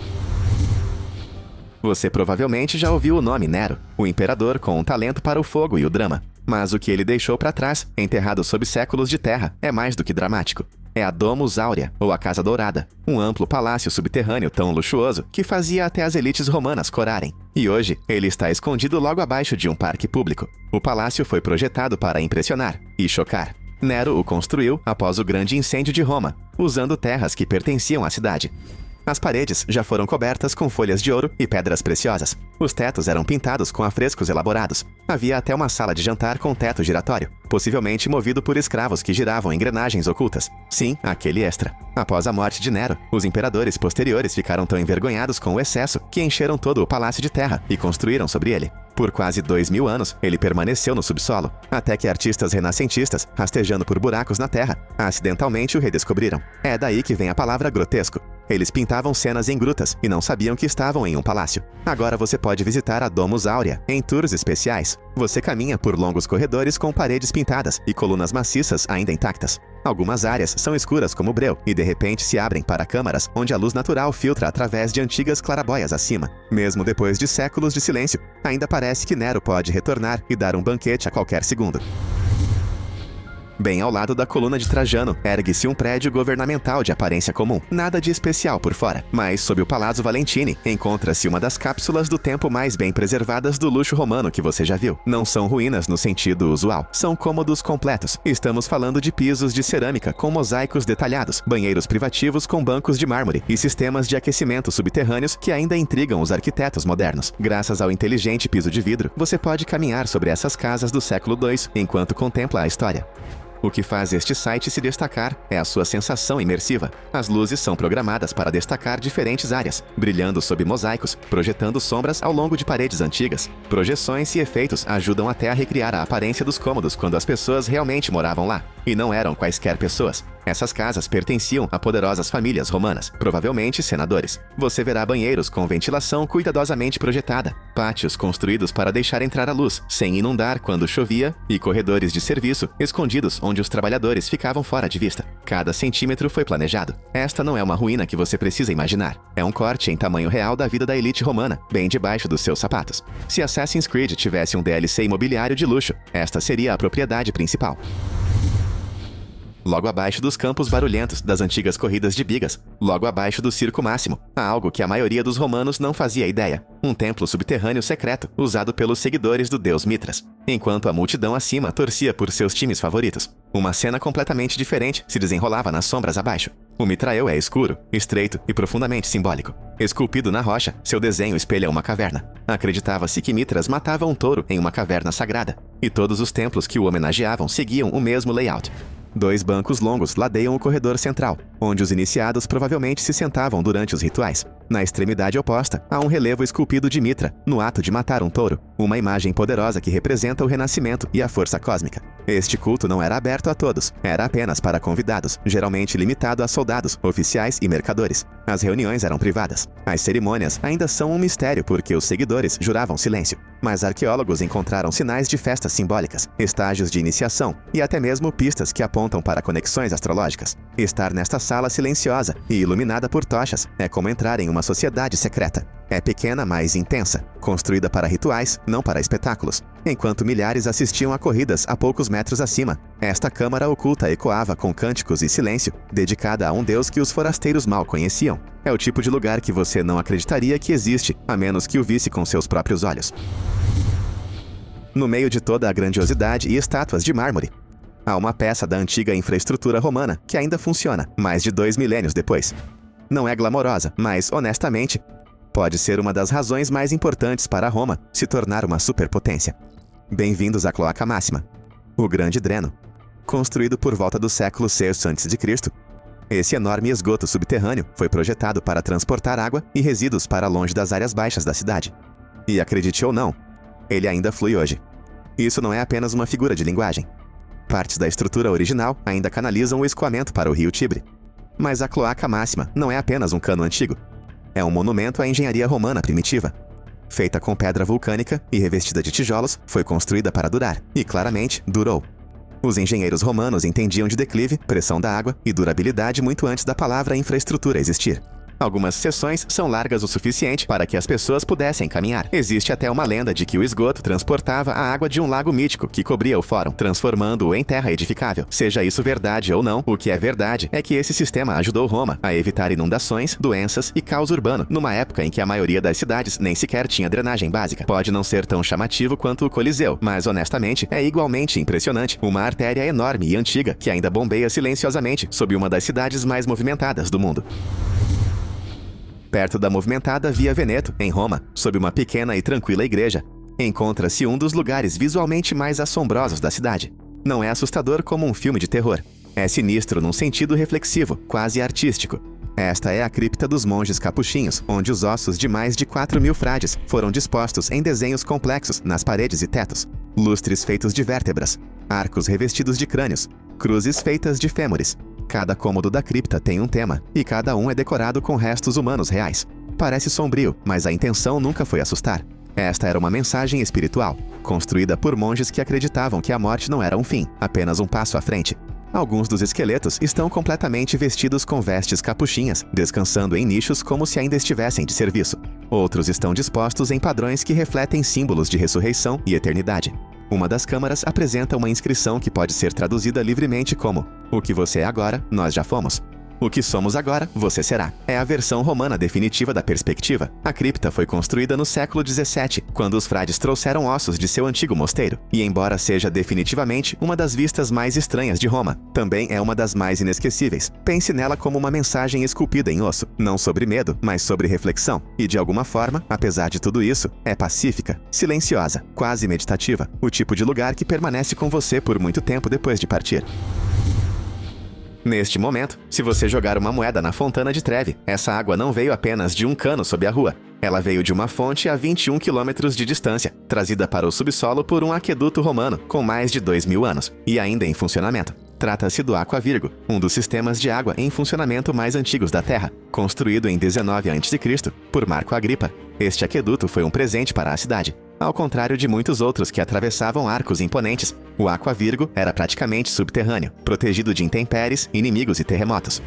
Você provavelmente já ouviu o nome Nero, o imperador com um talento para o fogo e o drama. Mas o que ele deixou para trás, enterrado sob séculos de terra, é mais do que dramático. É a Domus Aurea, ou a Casa Dourada, um amplo palácio subterrâneo tão luxuoso que fazia até as elites romanas corarem. E hoje, ele está escondido logo abaixo de um parque público. O palácio foi projetado para impressionar e chocar. Nero o construiu após o grande incêndio de Roma, usando terras que pertenciam à cidade. As paredes já foram cobertas com folhas de ouro e pedras preciosas. Os tetos eram pintados com afrescos elaborados. Havia até uma sala de jantar com teto giratório, possivelmente movido por escravos que giravam engrenagens ocultas. Sim, aquele extra. Após a morte de Nero, os imperadores posteriores ficaram tão envergonhados com o excesso que encheram todo o palácio de terra e construíram sobre ele. Por quase 2000 anos, ele permaneceu no subsolo, até que artistas renascentistas, rastejando por buracos na terra, acidentalmente o redescobriram. É daí que vem a palavra grotesco. Eles pintavam cenas em grutas e não sabiam que estavam em um palácio. Agora você pode visitar a Domus Aurea em tours especiais. Você caminha por longos corredores com paredes pintadas e colunas maciças ainda intactas. Algumas áreas são escuras como breu e de repente se abrem para câmaras onde a luz natural filtra através de antigas clarabóias acima. Mesmo depois de séculos de silêncio, ainda parece que Nero pode retornar e dar um banquete a qualquer segundo. Bem ao lado da coluna de Trajano, ergue-se um prédio governamental de aparência comum. Nada de especial por fora, mas sob o Palazzo Valentini encontra-se uma das cápsulas do tempo mais bem preservadas do luxo romano que você já viu. Não são ruínas no sentido usual, são cômodos completos. Estamos falando de pisos de cerâmica com mosaicos detalhados, banheiros privativos com bancos de mármore e sistemas de aquecimento subterrâneos que ainda intrigam os arquitetos modernos. Graças ao inteligente piso de vidro, você pode caminhar sobre essas casas do século II enquanto contempla a história. O que faz este site se destacar é a sua sensação imersiva. As luzes são programadas para destacar diferentes áreas, brilhando sob mosaicos, projetando sombras ao longo de paredes antigas. Projeções e efeitos ajudam até a recriar a aparência dos cômodos quando as pessoas realmente moravam lá. E não eram quaisquer pessoas. Essas casas pertenciam a poderosas famílias romanas, provavelmente senadores. Você verá banheiros com ventilação cuidadosamente projetada, pátios construídos para deixar entrar a luz, sem inundar quando chovia, e corredores de serviço escondidos onde os trabalhadores ficavam fora de vista. Cada centímetro foi planejado. Esta não é uma ruína que você precisa imaginar. É um corte em tamanho real da vida da elite romana, bem debaixo dos seus sapatos. Se Assassin's Creed tivesse um DLC imobiliário de luxo, esta seria a propriedade principal. Logo abaixo dos campos barulhentos das antigas corridas de bigas, logo abaixo do Circo Máximo, há algo que a maioria dos romanos não fazia ideia: um templo subterrâneo secreto, usado pelos seguidores do deus Mitras, enquanto a multidão acima torcia por seus times favoritos. Uma cena completamente diferente se desenrolava nas sombras abaixo. O mitrael é escuro, estreito e profundamente simbólico. Esculpido na rocha, seu desenho espelha uma caverna. Acreditava-se que Mitras matava um touro em uma caverna sagrada, e todos os templos que o homenageavam seguiam o mesmo layout. 2 bancos longos ladeiam o corredor central, onde os iniciados provavelmente se sentavam durante os rituais. Na extremidade oposta, há um relevo esculpido de Mitra, no ato de matar um touro, uma imagem poderosa que representa o renascimento e a força cósmica. Este culto não era aberto a todos, era apenas para convidados, geralmente limitado a soldados, oficiais e mercadores. As reuniões eram privadas. As cerimônias ainda são um mistério porque os seguidores juravam silêncio. Mas arqueólogos encontraram sinais de festas simbólicas, estágios de iniciação e até mesmo pistas que apontam para conexões astrológicas. Estar nesta sala silenciosa e iluminada por tochas é como entrar em uma sociedade secreta. É pequena, mas intensa, construída para rituais, não para espetáculos. Enquanto milhares assistiam a corridas a poucos metros acima, esta câmara oculta ecoava com cânticos e silêncio, dedicada a um deus que os forasteiros mal conheciam. É o tipo de lugar que você não acreditaria que existe, a menos que o visse com seus próprios olhos. No meio de toda a grandiosidade e estátuas de mármore, há uma peça da antiga infraestrutura romana que ainda funciona, mais de 2 milênios depois. Não é glamourosa, mas, honestamente, pode ser uma das razões mais importantes para Roma se tornar uma superpotência. Bem-vindos à Cloaca Máxima, o Grande Dreno. Construído por volta do século VI a.C., esse enorme esgoto subterrâneo foi projetado para transportar água e resíduos para longe das áreas baixas da cidade. E acredite ou não, ele ainda flui hoje. Isso não é apenas uma figura de linguagem. Partes da estrutura original ainda canalizam o escoamento para o rio Tibre. Mas a Cloaca Máxima não é apenas um cano antigo. É um monumento à engenharia romana primitiva. Feita com pedra vulcânica e revestida de tijolos, foi construída para durar, e claramente durou. Os engenheiros romanos entendiam de declive, pressão da água e durabilidade muito antes da palavra infraestrutura existir. Algumas seções são largas o suficiente para que as pessoas pudessem caminhar. Existe até uma lenda de que o esgoto transportava a água de um lago mítico que cobria o fórum, transformando-o em terra edificável. Seja isso verdade ou não, o que é verdade é que esse sistema ajudou Roma a evitar inundações, doenças e caos urbano, numa época em que a maioria das cidades nem sequer tinha drenagem básica. Pode não ser tão chamativo quanto o Coliseu, mas honestamente é igualmente impressionante. Uma artéria enorme e antiga que ainda bombeia silenciosamente sob uma das cidades mais movimentadas do mundo. Perto da movimentada Via Veneto, em Roma, sob uma pequena e tranquila igreja, encontra-se um dos lugares visualmente mais assombrosos da cidade. Não é assustador como um filme de terror. É sinistro num sentido reflexivo, quase artístico. Esta é a cripta dos monges capuchinhos, onde os ossos de mais de 4.000 frades foram dispostos em desenhos complexos nas paredes e tetos. Lustres feitos de vértebras, arcos revestidos de crânios, cruzes feitas de fêmures. Cada cômodo da cripta tem um tema, e cada um é decorado com restos humanos reais. Parece sombrio, mas a intenção nunca foi assustar. Esta era uma mensagem espiritual, construída por monges que acreditavam que a morte não era um fim, apenas um passo à frente. Alguns dos esqueletos estão completamente vestidos com vestes capuchinhas, descansando em nichos como se ainda estivessem de serviço. Outros estão dispostos em padrões que refletem símbolos de ressurreição e eternidade. Uma das câmaras apresenta uma inscrição que pode ser traduzida livremente como: "O que você é agora, nós já fomos. O que somos agora, você será." É a versão romana definitiva da perspectiva. A cripta foi construída no século XVII, quando os frades trouxeram ossos de seu antigo mosteiro. E embora seja definitivamente uma das vistas mais estranhas de Roma, também é uma das mais inesquecíveis. Pense nela como uma mensagem esculpida em osso, não sobre medo, mas sobre reflexão. E de alguma forma, apesar de tudo isso, é pacífica, silenciosa, quase meditativa, o tipo de lugar que permanece com você por muito tempo depois de partir. Neste momento, se você jogar uma moeda na Fontana de Trevi, essa água não veio apenas de um cano sob a rua. Ela veio de uma fonte a 21 quilômetros de distância, trazida para o subsolo por um aqueduto romano com mais de 2.000 anos, e ainda em funcionamento. Trata-se do Aqua Virgo, um dos sistemas de água em funcionamento mais antigos da Terra, construído em 19 a.C. por Marco Agripa. Este aqueduto foi um presente para a cidade. Ao contrário de muitos outros que atravessavam arcos imponentes, o Aqua Virgo era praticamente subterrâneo, protegido de intempéries, inimigos e terremotos.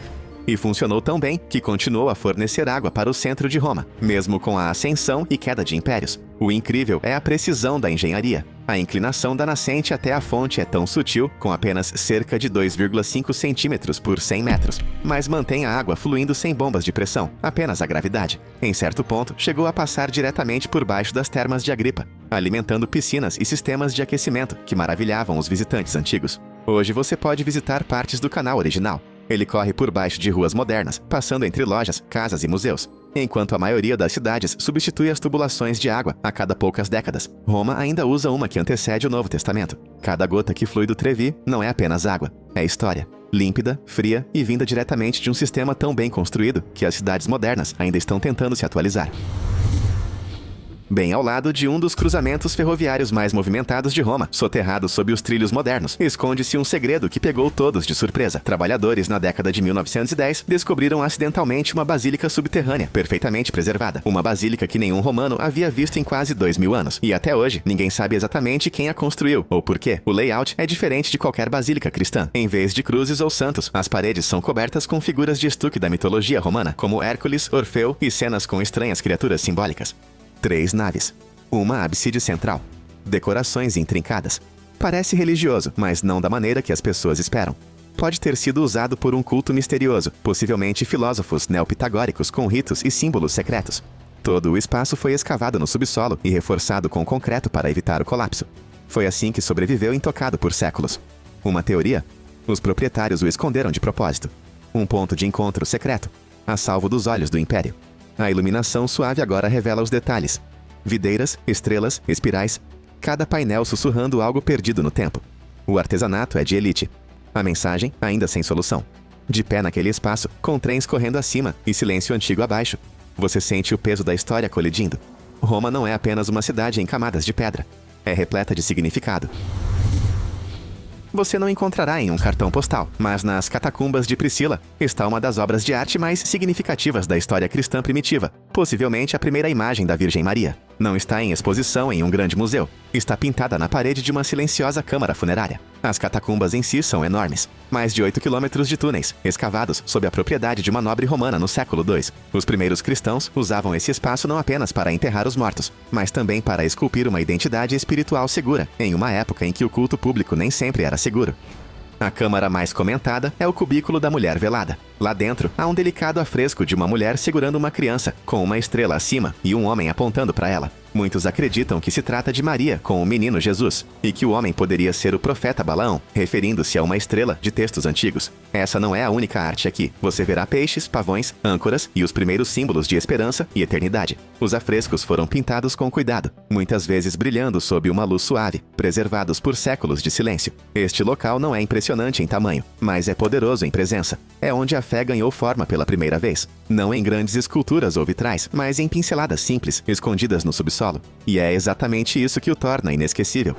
E funcionou tão bem que continuou a fornecer água para o centro de Roma, mesmo com a ascensão e queda de impérios. O incrível é a precisão da engenharia. A inclinação da nascente até a fonte é tão sutil, com apenas cerca de 2,5 centímetros por 100 metros, mas mantém a água fluindo sem bombas de pressão, apenas a gravidade. Em certo ponto, chegou a passar diretamente por baixo das termas de Agripa, alimentando piscinas e sistemas de aquecimento que maravilhavam os visitantes antigos. Hoje você pode visitar partes do canal original. Ele corre por baixo de ruas modernas, passando entre lojas, casas e museus, enquanto a maioria das cidades substitui as tubulações de água a cada poucas décadas. Roma ainda usa uma que antecede o Novo Testamento. Cada gota que flui do Trevi não é apenas água, é história. Límpida, fria e vinda diretamente de um sistema tão bem construído que as cidades modernas ainda estão tentando se atualizar. Bem ao lado de um dos cruzamentos ferroviários mais movimentados de Roma, soterrado sob os trilhos modernos, esconde-se um segredo que pegou todos de surpresa. Trabalhadores na década de 1910 descobriram acidentalmente uma basílica subterrânea, perfeitamente preservada. Uma basílica que nenhum romano havia visto em quase 2.000 anos. E até hoje, ninguém sabe exatamente quem a construiu, ou por quê. O layout é diferente de qualquer basílica cristã. Em vez de cruzes ou santos, as paredes são cobertas com figuras de estuque da mitologia romana, como Hércules, Orfeu e cenas com estranhas criaturas simbólicas. 3 naves. Uma ábside central. Decorações intrincadas. Parece religioso, mas não da maneira que as pessoas esperam. Pode ter sido usado por um culto misterioso, possivelmente filósofos neopitagóricos com ritos e símbolos secretos. Todo o espaço foi escavado no subsolo e reforçado com concreto para evitar o colapso. Foi assim que sobreviveu intocado por séculos. Uma teoria? Os proprietários o esconderam de propósito. Um ponto de encontro secreto, a salvo dos olhos do Império. A iluminação suave agora revela os detalhes. Videiras, estrelas, espirais. Cada painel sussurrando algo perdido no tempo. O artesanato é de elite. A mensagem, ainda sem solução. De pé naquele espaço, com trens correndo acima e silêncio antigo abaixo. Você sente o peso da história colidindo. Roma não é apenas uma cidade em camadas de pedra. É repleta de significado. Você não encontrará em um cartão postal, mas nas catacumbas de Priscila está uma das obras de arte mais significativas da história cristã primitiva, possivelmente a primeira imagem da Virgem Maria. Não está em exposição em um grande museu. Está pintada na parede de uma silenciosa câmara funerária. As catacumbas em si são enormes. Mais de 8 quilômetros de túneis, escavados sob a propriedade de uma nobre romana no século II. Os primeiros cristãos usavam esse espaço não apenas para enterrar os mortos, mas também para esculpir uma identidade espiritual segura, em uma época em que o culto público nem sempre era seguro. A câmara mais comentada é o cubículo da mulher velada. Lá dentro, há um delicado afresco de uma mulher segurando uma criança, com uma estrela acima e um homem apontando para ela. Muitos acreditam que se trata de Maria com o menino Jesus, e que o homem poderia ser o profeta Balaão, referindo-se a uma estrela de textos antigos. Essa não é a única arte aqui. Você verá peixes, pavões, âncoras e os primeiros símbolos de esperança e eternidade. Os afrescos foram pintados com cuidado, muitas vezes brilhando sob uma luz suave, preservados por séculos de silêncio. Este local não é impressionante em tamanho, mas é poderoso em presença. É onde a fé ganhou forma pela primeira vez. Não em grandes esculturas ou vitrais, mas em pinceladas simples, escondidas no subsolo. E é exatamente isso que o torna inesquecível.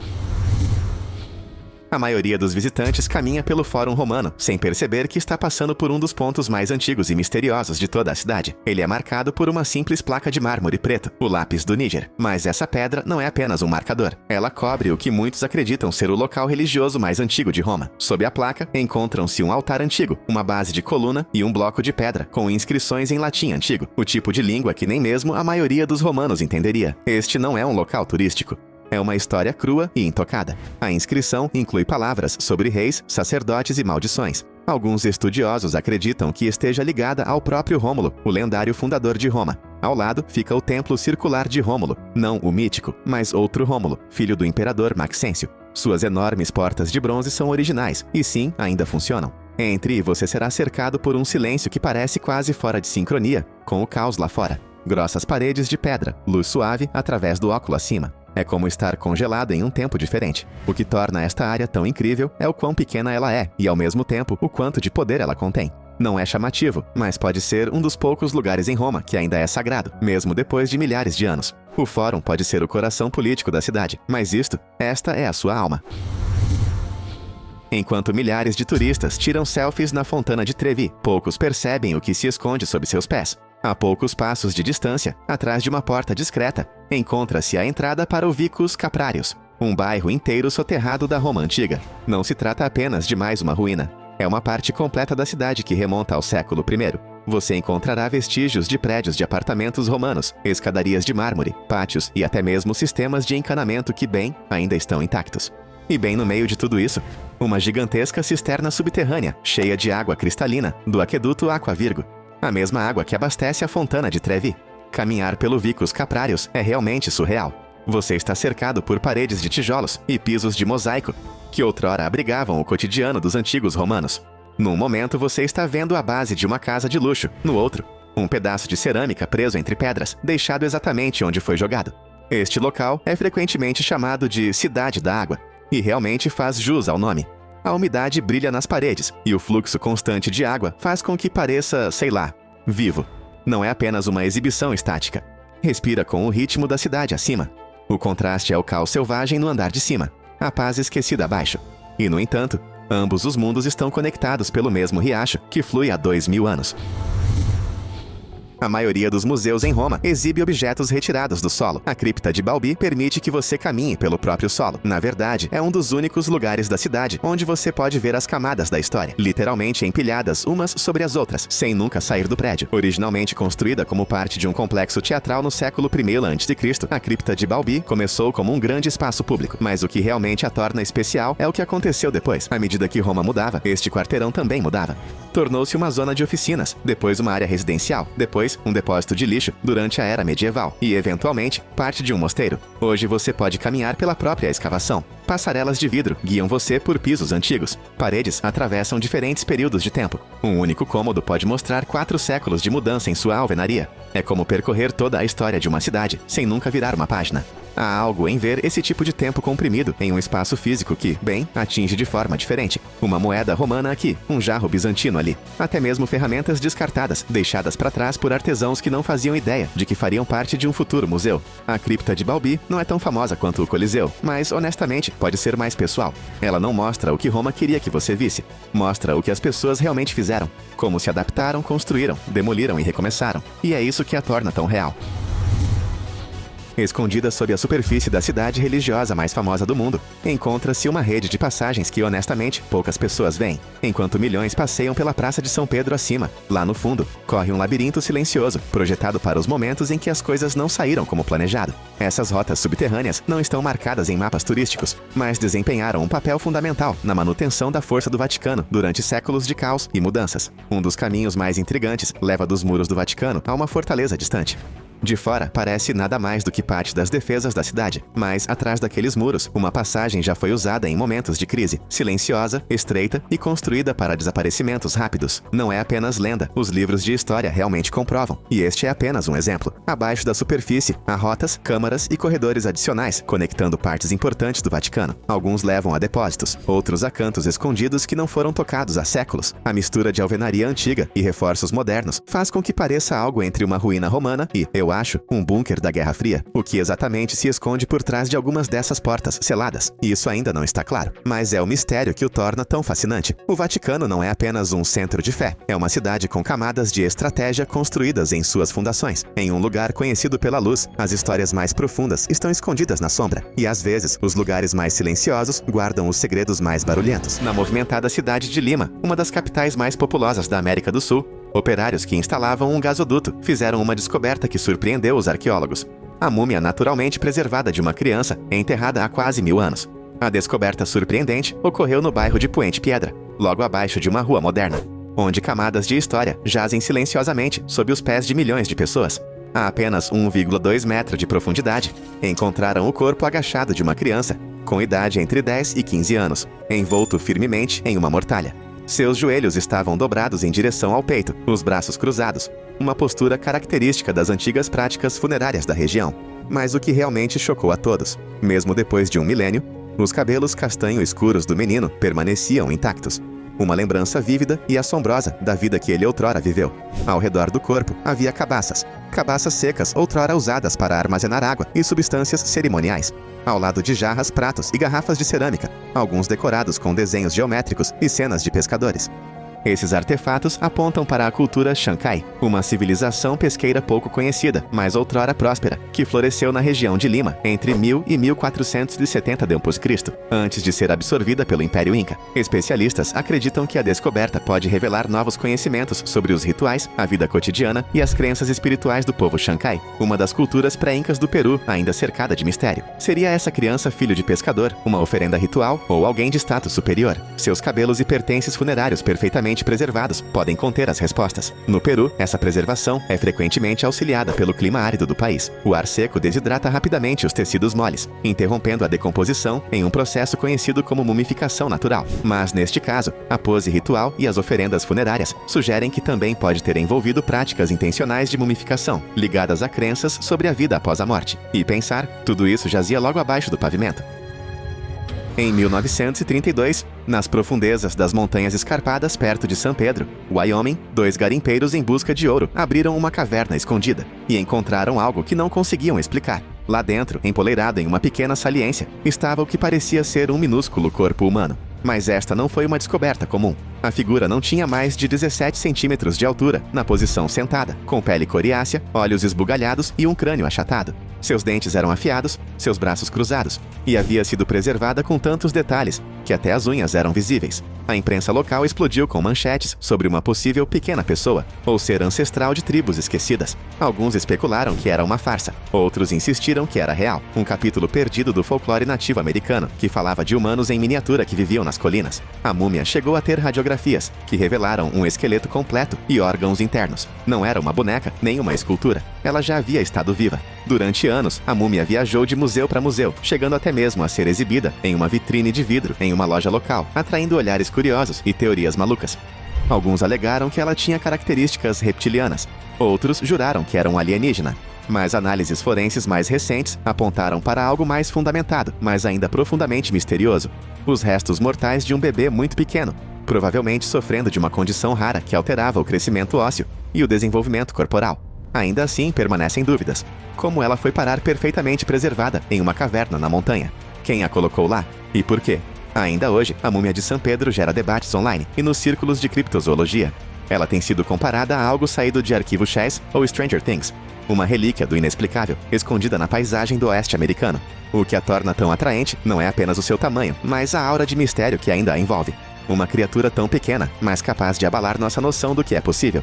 A maioria dos visitantes caminha pelo Fórum Romano, sem perceber que está passando por um dos pontos mais antigos e misteriosos de toda a cidade. Ele é marcado por uma simples placa de mármore preto, o lápis do Níger. Mas essa pedra não é apenas um marcador. Ela cobre o que muitos acreditam ser o local religioso mais antigo de Roma. Sob a placa, encontram-se um altar antigo, uma base de coluna e um bloco de pedra, com inscrições em latim antigo, o tipo de língua que nem mesmo a maioria dos romanos entenderia. Este não é um local turístico. É uma história crua e intocada. A inscrição inclui palavras sobre reis, sacerdotes e maldições. Alguns estudiosos acreditam que esteja ligada ao próprio Rômulo, o lendário fundador de Roma. Ao lado fica o templo circular de Rômulo, não o mítico, mas outro Rômulo, filho do imperador Maxêncio. Suas enormes portas de bronze são originais, e sim, ainda funcionam. Entre e você será cercado por um silêncio que parece quase fora de sincronia com o caos lá fora. Grossas paredes de pedra, luz suave através do óculo acima. É como estar congelado em um tempo diferente. O que torna esta área tão incrível é o quão pequena ela é e, ao mesmo tempo, o quanto de poder ela contém. Não é chamativo, mas pode ser um dos poucos lugares em Roma que ainda é sagrado, mesmo depois de milhares de anos. O Fórum pode ser o coração político da cidade, mas esta é a sua alma. Enquanto milhares de turistas tiram selfies na Fontana de Trevi, poucos percebem o que se esconde sob seus pés. A poucos passos de distância, atrás de uma porta discreta, encontra-se a entrada para o Vicus Caprarius, um bairro inteiro soterrado da Roma Antiga. Não se trata apenas de mais uma ruína. É uma parte completa da cidade que remonta ao século I. Você encontrará vestígios de prédios de apartamentos romanos, escadarias de mármore, pátios e até mesmo sistemas de encanamento que, ainda estão intactos. E bem no meio de tudo isso, uma gigantesca cisterna subterrânea, cheia de água cristalina, do aqueduto Aqua Virgo. A mesma água que abastece a Fontana de Trevi. Caminhar pelo Vicus Caprarius é realmente surreal. Você está cercado por paredes de tijolos e pisos de mosaico, que outrora abrigavam o cotidiano dos antigos romanos. Num momento você está vendo a base de uma casa de luxo, no outro, um pedaço de cerâmica preso entre pedras, deixado exatamente onde foi jogado. Este local é frequentemente chamado de Cidade da Água, e realmente faz jus ao nome. A umidade brilha nas paredes, e o fluxo constante de água faz com que pareça, vivo. Não é apenas uma exibição estática. Respira com o ritmo da cidade acima. O contraste é o caos selvagem no andar de cima, a paz esquecida abaixo. E, no entanto, ambos os mundos estão conectados pelo mesmo riacho que flui há 2000 anos. A maioria dos museus em Roma exibe objetos retirados do solo. A cripta de Balbi permite que você caminhe pelo próprio solo. Na verdade, é um dos únicos lugares da cidade onde você pode ver as camadas da história, literalmente empilhadas umas sobre as outras, sem nunca sair do prédio. Originalmente construída como parte de um complexo teatral no século I a.C., a cripta de Balbi começou como um grande espaço público, mas o que realmente a torna especial é o que aconteceu depois. À medida que Roma mudava, este quarteirão também mudava. Tornou-se uma zona de oficinas, depois uma área residencial, depois um depósito de lixo durante a era medieval e, eventualmente, parte de um mosteiro. Hoje você pode caminhar pela própria escavação. Passarelas de vidro guiam você por pisos antigos. Paredes atravessam diferentes períodos de tempo. Um único cômodo pode mostrar 4 séculos de mudança em sua alvenaria. É como percorrer toda a história de uma cidade, sem nunca virar uma página. Há algo em ver esse tipo de tempo comprimido em um espaço físico que, atinge de forma diferente. Uma moeda romana aqui, um jarro bizantino ali. Até mesmo ferramentas descartadas, deixadas para trás por artesãos que não faziam ideia de que fariam parte de um futuro museu. A cripta de Balbi não é tão famosa quanto o Coliseu, mas, honestamente, pode ser mais pessoal. Ela não mostra o que Roma queria que você visse. Mostra o que as pessoas realmente fizeram. Como se adaptaram, construíram, demoliram e recomeçaram. E é isso que a torna tão real. Escondida sob a superfície da cidade religiosa mais famosa do mundo, encontra-se uma rede de passagens que, honestamente, poucas pessoas veem, enquanto milhões passeiam pela Praça de São Pedro acima. Lá no fundo, corre um labirinto silencioso, projetado para os momentos em que as coisas não saíram como planejado. Essas rotas subterrâneas não estão marcadas em mapas turísticos, mas desempenharam um papel fundamental na manutenção da força do Vaticano durante séculos de caos e mudanças. Um dos caminhos mais intrigantes leva dos muros do Vaticano a uma fortaleza distante. De fora, parece nada mais do que parte das defesas da cidade, mas atrás daqueles muros, uma passagem já foi usada em momentos de crise, silenciosa, estreita e construída para desaparecimentos rápidos. Não é apenas lenda, os livros de história realmente comprovam, e este é apenas um exemplo. Abaixo da superfície, há rotas, câmaras e corredores adicionais, conectando partes importantes do Vaticano. Alguns levam a depósitos, outros a cantos escondidos que não foram tocados há séculos. A mistura de alvenaria antiga e reforços modernos faz com que pareça algo entre uma ruína romana e, eu acho, um bunker da Guerra Fria. O que exatamente se esconde por trás de algumas dessas portas seladas? Isso ainda não está claro, mas é o mistério que o torna tão fascinante. O Vaticano não é apenas um centro de fé, é uma cidade com camadas de estratégia construídas em suas fundações. Em um lugar conhecido pela luz, as histórias mais profundas estão escondidas na sombra, e às vezes, os lugares mais silenciosos guardam os segredos mais barulhentos. Na movimentada cidade de Lima, uma das capitais mais populosas da América do Sul, operários que instalavam um gasoduto fizeram uma descoberta que surpreendeu os arqueólogos. a múmia naturalmente preservada de uma criança enterrada há quase 1000 anos. A descoberta surpreendente ocorreu no bairro de Puente Piedra, logo abaixo de uma rua moderna, onde camadas de história jazem silenciosamente sob os pés de milhões de pessoas. A apenas 1,2 metro de profundidade, encontraram o corpo agachado de uma criança, com idade entre 10 e 15 anos, envolto firmemente em uma mortalha. Seus joelhos estavam dobrados em direção ao peito, os braços cruzados, uma postura característica das antigas práticas funerárias da região. Mas o que realmente chocou a todos, mesmo depois de um milênio, os cabelos castanho escuros do menino permaneciam intactos. Uma lembrança vívida e assombrosa da vida que ele outrora viveu. Ao redor do corpo havia cabaças secas outrora usadas para armazenar água e substâncias cerimoniais. Ao lado de jarras, pratos e garrafas de cerâmica, alguns decorados com desenhos geométricos e cenas de pescadores. Esses artefatos apontam para a cultura Chancai, uma civilização pesqueira pouco conhecida, mas outrora próspera, que floresceu na região de Lima entre 1000 e 1470 d.C., antes de ser absorvida pelo Império Inca. Especialistas acreditam que a descoberta pode revelar novos conhecimentos sobre os rituais, a vida cotidiana e as crenças espirituais do povo Chancai, uma das culturas pré-incas do Peru ainda cercada de mistério. Seria essa criança filho de pescador, uma oferenda ritual ou alguém de status superior? Seus cabelos e pertences funerários perfeitamente preservados podem conter as respostas. No Peru, essa preservação é frequentemente auxiliada pelo clima árido do país. O ar seco desidrata rapidamente os tecidos moles, interrompendo a decomposição em um processo conhecido como mumificação natural. Mas neste caso, a pose ritual e as oferendas funerárias sugerem que também pode ter envolvido práticas intencionais de mumificação, ligadas a crenças sobre a vida após a morte. E pensar, tudo isso jazia logo abaixo do pavimento. Em 1932, nas profundezas das montanhas escarpadas perto de San Pedro, Wyoming, 2 garimpeiros em busca de ouro abriram uma caverna escondida e encontraram algo que não conseguiam explicar. Lá dentro, empoleirado em uma pequena saliência, estava o que parecia ser um minúsculo corpo humano. Mas esta não foi uma descoberta comum. A figura não tinha mais de 17 centímetros de altura, na posição sentada, com pele coriácea, olhos esbugalhados e um crânio achatado. Seus dentes eram afiados, seus braços cruzados, e havia sido preservada com tantos detalhes que até as unhas eram visíveis. A imprensa local explodiu com manchetes sobre uma possível pequena pessoa, ou ser ancestral de tribos esquecidas. Alguns especularam que era uma farsa, outros insistiram que era real, um capítulo perdido do folclore nativo americano, que falava de humanos em miniatura que viviam nas colinas. A múmia chegou a ter radiografias, que revelaram um esqueleto completo e órgãos internos. Não era uma boneca, nem uma escultura. Ela já havia estado viva. Durante anos, a múmia viajou de museu para museu, chegando até mesmo a ser exibida em uma vitrine de vidro em uma loja local, atraindo olhares curiosos e teorias malucas. Alguns alegaram que ela tinha características reptilianas, outros juraram que era um alienígena. Mas análises forenses mais recentes apontaram para algo mais fundamentado, mas ainda profundamente misterioso: os restos mortais de um bebê muito pequeno, provavelmente sofrendo de uma condição rara que alterava o crescimento ósseo e o desenvolvimento corporal. Ainda assim, permanecem dúvidas. Como ela foi parar perfeitamente preservada em uma caverna na montanha? Quem a colocou lá? E por quê? Ainda hoje, a múmia de San Pedro gera debates online e nos círculos de criptozoologia. Ela tem sido comparada a algo saído de Arquivo X ou Stranger Things, uma relíquia do inexplicável, escondida na paisagem do oeste americano. O que a torna tão atraente não é apenas o seu tamanho, mas a aura de mistério que ainda a envolve. Uma criatura tão pequena, mas capaz de abalar nossa noção do que é possível.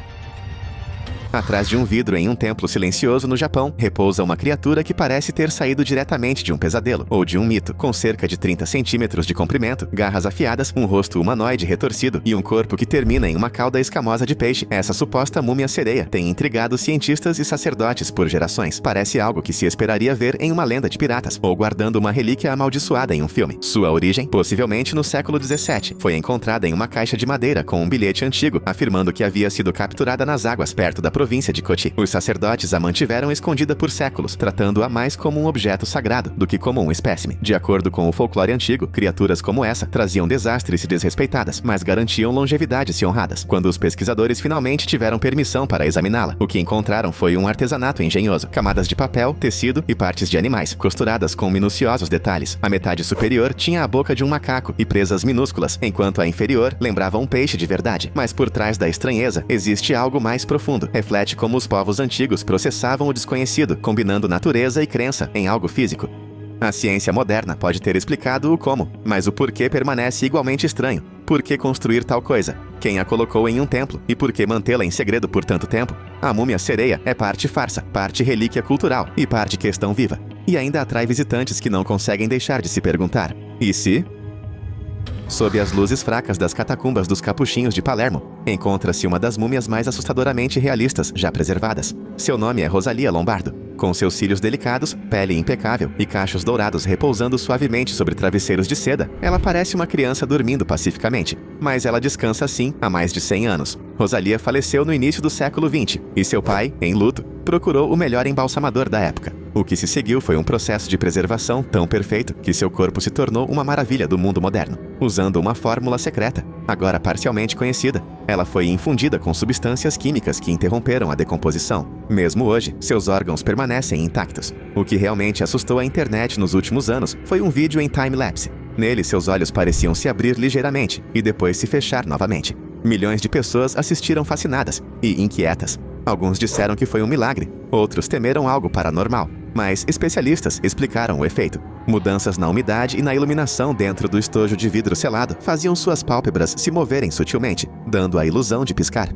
Atrás de um vidro em um templo silencioso no Japão, repousa uma criatura que parece ter saído diretamente de um pesadelo ou de um mito, com cerca de 30 centímetros de comprimento, garras afiadas, um rosto humanoide retorcido e um corpo que termina em uma cauda escamosa de peixe. Essa suposta múmia sereia tem intrigado cientistas e sacerdotes por gerações. Parece algo que se esperaria ver em uma lenda de piratas ou guardando uma relíquia amaldiçoada em um filme. Sua origem, possivelmente no século XVII, foi encontrada em uma caixa de madeira com um bilhete antigo, afirmando que havia sido capturada nas águas perto da província de Coti. Os sacerdotes a mantiveram escondida por séculos, tratando-a mais como um objeto sagrado do que como um espécime. De acordo com o folclore antigo, criaturas como essa traziam desastres se desrespeitadas, mas garantiam longevidade se honradas. Quando os pesquisadores finalmente tiveram permissão para examiná-la, o que encontraram foi um artesanato engenhoso, camadas de papel, tecido e partes de animais, costuradas com minuciosos detalhes. A metade superior tinha a boca de um macaco e presas minúsculas, enquanto a inferior lembrava um peixe de verdade. Mas por trás da estranheza existe algo mais profundo. Reflete como os povos antigos processavam o desconhecido, combinando natureza e crença em algo físico. A ciência moderna pode ter explicado o como, mas o porquê permanece igualmente estranho. Por que construir tal coisa? Quem a colocou em um templo? E por que mantê-la em segredo por tanto tempo? A múmia sereia é parte farsa, parte relíquia cultural e parte questão viva. E ainda atrai visitantes que não conseguem deixar de se perguntar: e se? Sob as luzes fracas das catacumbas dos Capuchinhos de Palermo, encontra-se uma das múmias mais assustadoramente realistas já preservadas. Seu nome é Rosalia Lombardo. Com seus cílios delicados, pele impecável e cachos dourados repousando suavemente sobre travesseiros de seda, ela parece uma criança dormindo pacificamente. Mas ela descansa assim há mais de 100 anos. Rosalia faleceu no início do século XX, e seu pai, em luto, procurou o melhor embalsamador da época. O que se seguiu foi um processo de preservação tão perfeito que seu corpo se tornou uma maravilha do mundo moderno. Usando uma fórmula secreta, agora parcialmente conhecida, ela foi infundida com substâncias químicas que interromperam a decomposição. Mesmo hoje, seus órgãos permanecem intactos. O que realmente assustou a internet nos últimos anos foi um vídeo em time-lapse. Nele, seus olhos pareciam se abrir ligeiramente e depois se fechar novamente. Milhões de pessoas assistiram fascinadas e inquietas. Alguns disseram que foi um milagre, outros temeram algo paranormal. Mas especialistas explicaram o efeito. Mudanças na umidade e na iluminação dentro do estojo de vidro selado faziam suas pálpebras se moverem sutilmente, dando a ilusão de piscar.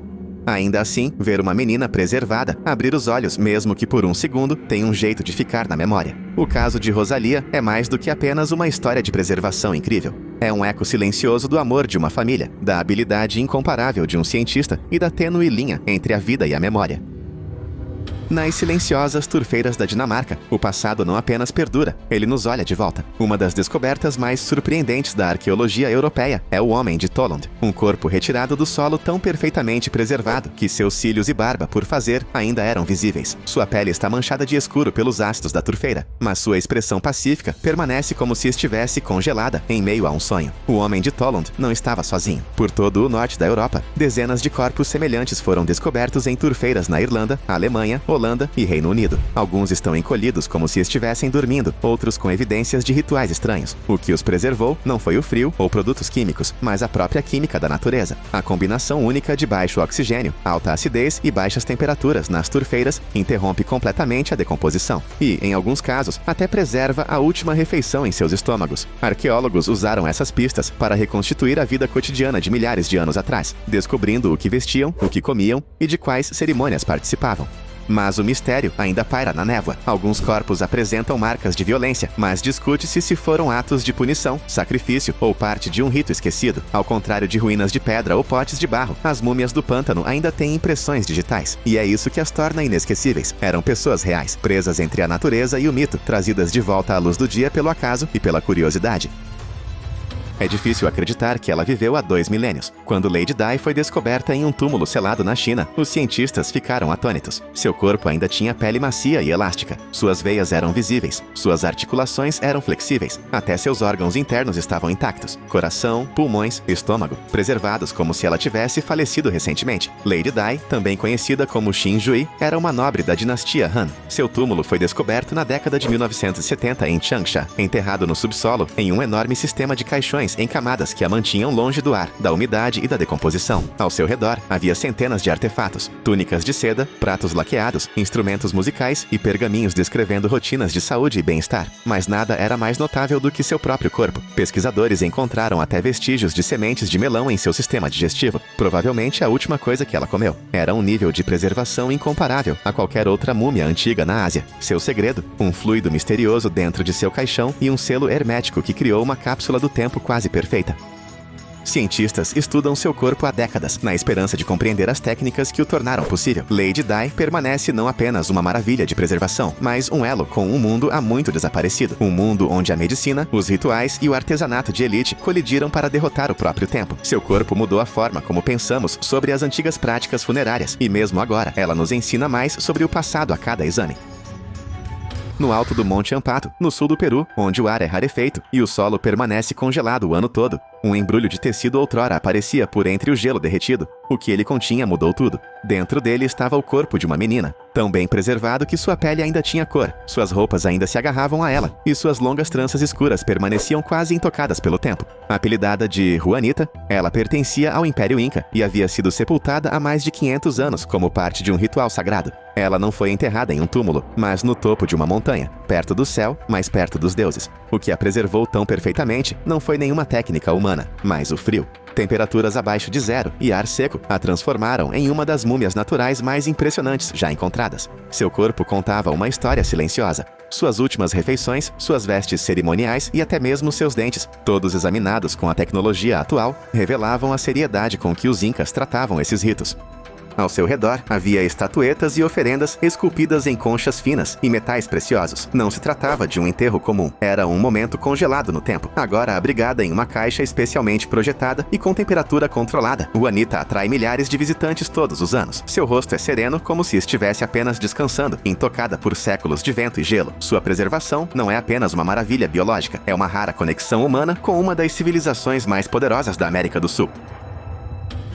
Ainda assim, ver uma menina preservada abrir os olhos, mesmo que por um segundo, tem um jeito de ficar na memória. O caso de Rosalia é mais do que apenas uma história de preservação incrível. É um eco silencioso do amor de uma família, da habilidade incomparável de um cientista e da tênue linha entre a vida e a memória. Nas silenciosas turfeiras da Dinamarca, o passado não apenas perdura, ele nos olha de volta. Uma das descobertas mais surpreendentes da arqueologia europeia é o Homem de Tollund, um corpo retirado do solo tão perfeitamente preservado que seus cílios e barba, por fazer, ainda eram visíveis. Sua pele está manchada de escuro pelos ácidos da turfeira, mas sua expressão pacífica permanece como se estivesse congelada em meio a um sonho. O Homem de Tollund não estava sozinho. Por todo o norte da Europa, dezenas de corpos semelhantes foram descobertos em turfeiras na Irlanda, Alemanha, Holanda e Reino Unido. Alguns estão encolhidos como se estivessem dormindo, outros com evidências de rituais estranhos. O que os preservou não foi o frio ou produtos químicos, mas a própria química da natureza. A combinação única de baixo oxigênio, alta acidez e baixas temperaturas nas turfeiras interrompe completamente a decomposição. E, em alguns casos, até preserva a última refeição em seus estômagos. Arqueólogos usaram essas pistas para reconstituir a vida cotidiana de milhares de anos atrás, descobrindo o que vestiam, o que comiam e de quais cerimônias participavam. Mas o mistério ainda paira na névoa. Alguns corpos apresentam marcas de violência, mas discute-se se foram atos de punição, sacrifício ou parte de um rito esquecido. Ao contrário de ruínas de pedra ou potes de barro, as múmias do pântano ainda têm impressões digitais. E é isso que as torna inesquecíveis. Eram pessoas reais, presas entre a natureza e o mito, trazidas de volta à luz do dia pelo acaso e pela curiosidade. É difícil acreditar que ela viveu há 2 milênios. Quando Lady Di foi descoberta em um túmulo selado na China, os cientistas ficaram atônitos. Seu corpo ainda tinha pele macia e elástica. Suas veias eram visíveis. Suas articulações eram flexíveis. Até seus órgãos internos estavam intactos. Coração, pulmões, estômago, preservados como se ela tivesse falecido recentemente. Lady Di, também conhecida como Xin Jui, era uma nobre da dinastia Han. Seu túmulo foi descoberto na década de 1970 em Changsha, enterrado no subsolo em um enorme sistema de caixões em camadas que a mantinham longe do ar, da umidade e da decomposição. Ao seu redor, havia centenas de artefatos, túnicas de seda, pratos laqueados, instrumentos musicais e pergaminhos descrevendo rotinas de saúde e bem-estar. Mas nada era mais notável do que seu próprio corpo. Pesquisadores encontraram até vestígios de sementes de melão em seu sistema digestivo, provavelmente a última coisa que ela comeu. Era um nível de preservação incomparável a qualquer outra múmia antiga na Ásia. Seu segredo? Um fluido misterioso dentro de seu caixão e um selo hermético que criou uma cápsula do tempo quase perfeita. Cientistas estudam seu corpo há décadas, na esperança de compreender as técnicas que o tornaram possível. Lady Di permanece não apenas uma maravilha de preservação, mas um elo com um mundo há muito desaparecido. Um mundo onde a medicina, os rituais e o artesanato de elite colidiram para derrotar o próprio tempo. Seu corpo mudou a forma como pensamos sobre as antigas práticas funerárias, e mesmo agora, ela nos ensina mais sobre o passado a cada exame. No alto do Monte Ampato, no sul do Peru, onde o ar é rarefeito e o solo permanece congelado o ano todo, Um embrulho de tecido outrora aparecia por entre o gelo derretido. O que ele continha mudou tudo. Dentro dele estava o corpo de uma menina, tão bem preservado que sua pele ainda tinha cor, suas roupas ainda se agarravam a ela, e suas longas tranças escuras permaneciam quase intocadas pelo tempo. Apelidada de Juanita, ela pertencia ao Império Inca e havia sido sepultada há mais de 500 anos como parte de um ritual sagrado. Ela não foi enterrada em um túmulo, mas no topo de uma montanha, perto do céu, mais perto dos deuses. O que a preservou tão perfeitamente não foi nenhuma técnica humana, mas o frio. Temperaturas abaixo de zero e ar seco a transformaram em uma das múmias naturais mais impressionantes já encontradas. Seu corpo contava uma história silenciosa. Suas últimas refeições, suas vestes cerimoniais e até mesmo seus dentes, todos examinados com a tecnologia atual, revelavam a seriedade com que os incas tratavam esses ritos. Ao seu redor, havia estatuetas e oferendas esculpidas em conchas finas e metais preciosos. Não se tratava de um enterro comum. Era um momento congelado no tempo, agora abrigada em uma caixa especialmente projetada e com temperatura controlada. Juanita atrai milhares de visitantes todos os anos. Seu rosto é sereno, como se estivesse apenas descansando, intocada por séculos de vento e gelo. Sua preservação não é apenas uma maravilha biológica, é uma rara conexão humana com uma das civilizações mais poderosas da América do Sul.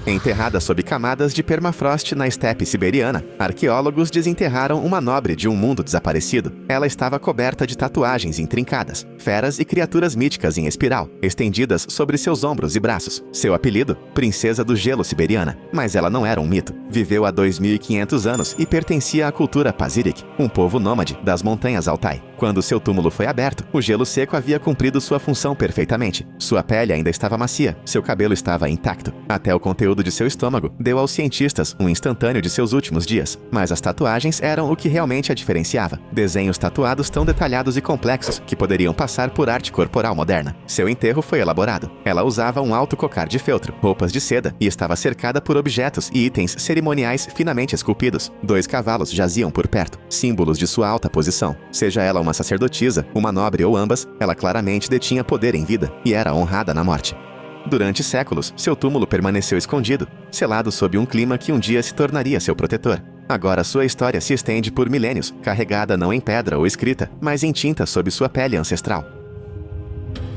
Enterrada sob camadas de permafrost na estepe siberiana, arqueólogos desenterraram uma nobre de um mundo desaparecido. Ela estava coberta de tatuagens intrincadas, feras e criaturas míticas em espiral, estendidas sobre seus ombros e braços. Seu apelido, Princesa do Gelo Siberiana. Mas ela não era um mito. Viveu há 2.500 anos e pertencia à cultura Pazyryk, um povo nômade das montanhas Altai. Quando seu túmulo foi aberto, o gelo seco havia cumprido sua função perfeitamente. Sua pele ainda estava macia, seu cabelo estava intacto. Até o conteúdo de seu estômago deu aos cientistas um instantâneo de seus últimos dias. Mas as tatuagens eram o que realmente a diferenciava. Desenhos tatuados tão detalhados e complexos que poderiam passar por arte corporal moderna. Seu enterro foi elaborado. Ela usava um alto cocar de feltro, roupas de seda e estava cercada por objetos e itens cerimoniais finamente esculpidos. 2 cavalos jaziam por perto, símbolos de sua alta posição. Seja ela uma sacerdotisa, uma nobre ou ambas, ela claramente detinha poder em vida e era honrada na morte. Durante séculos, seu túmulo permaneceu escondido, selado sob um clima que um dia se tornaria seu protetor. Agora sua história se estende por milênios, carregada não em pedra ou escrita, mas em tinta sob sua pele ancestral.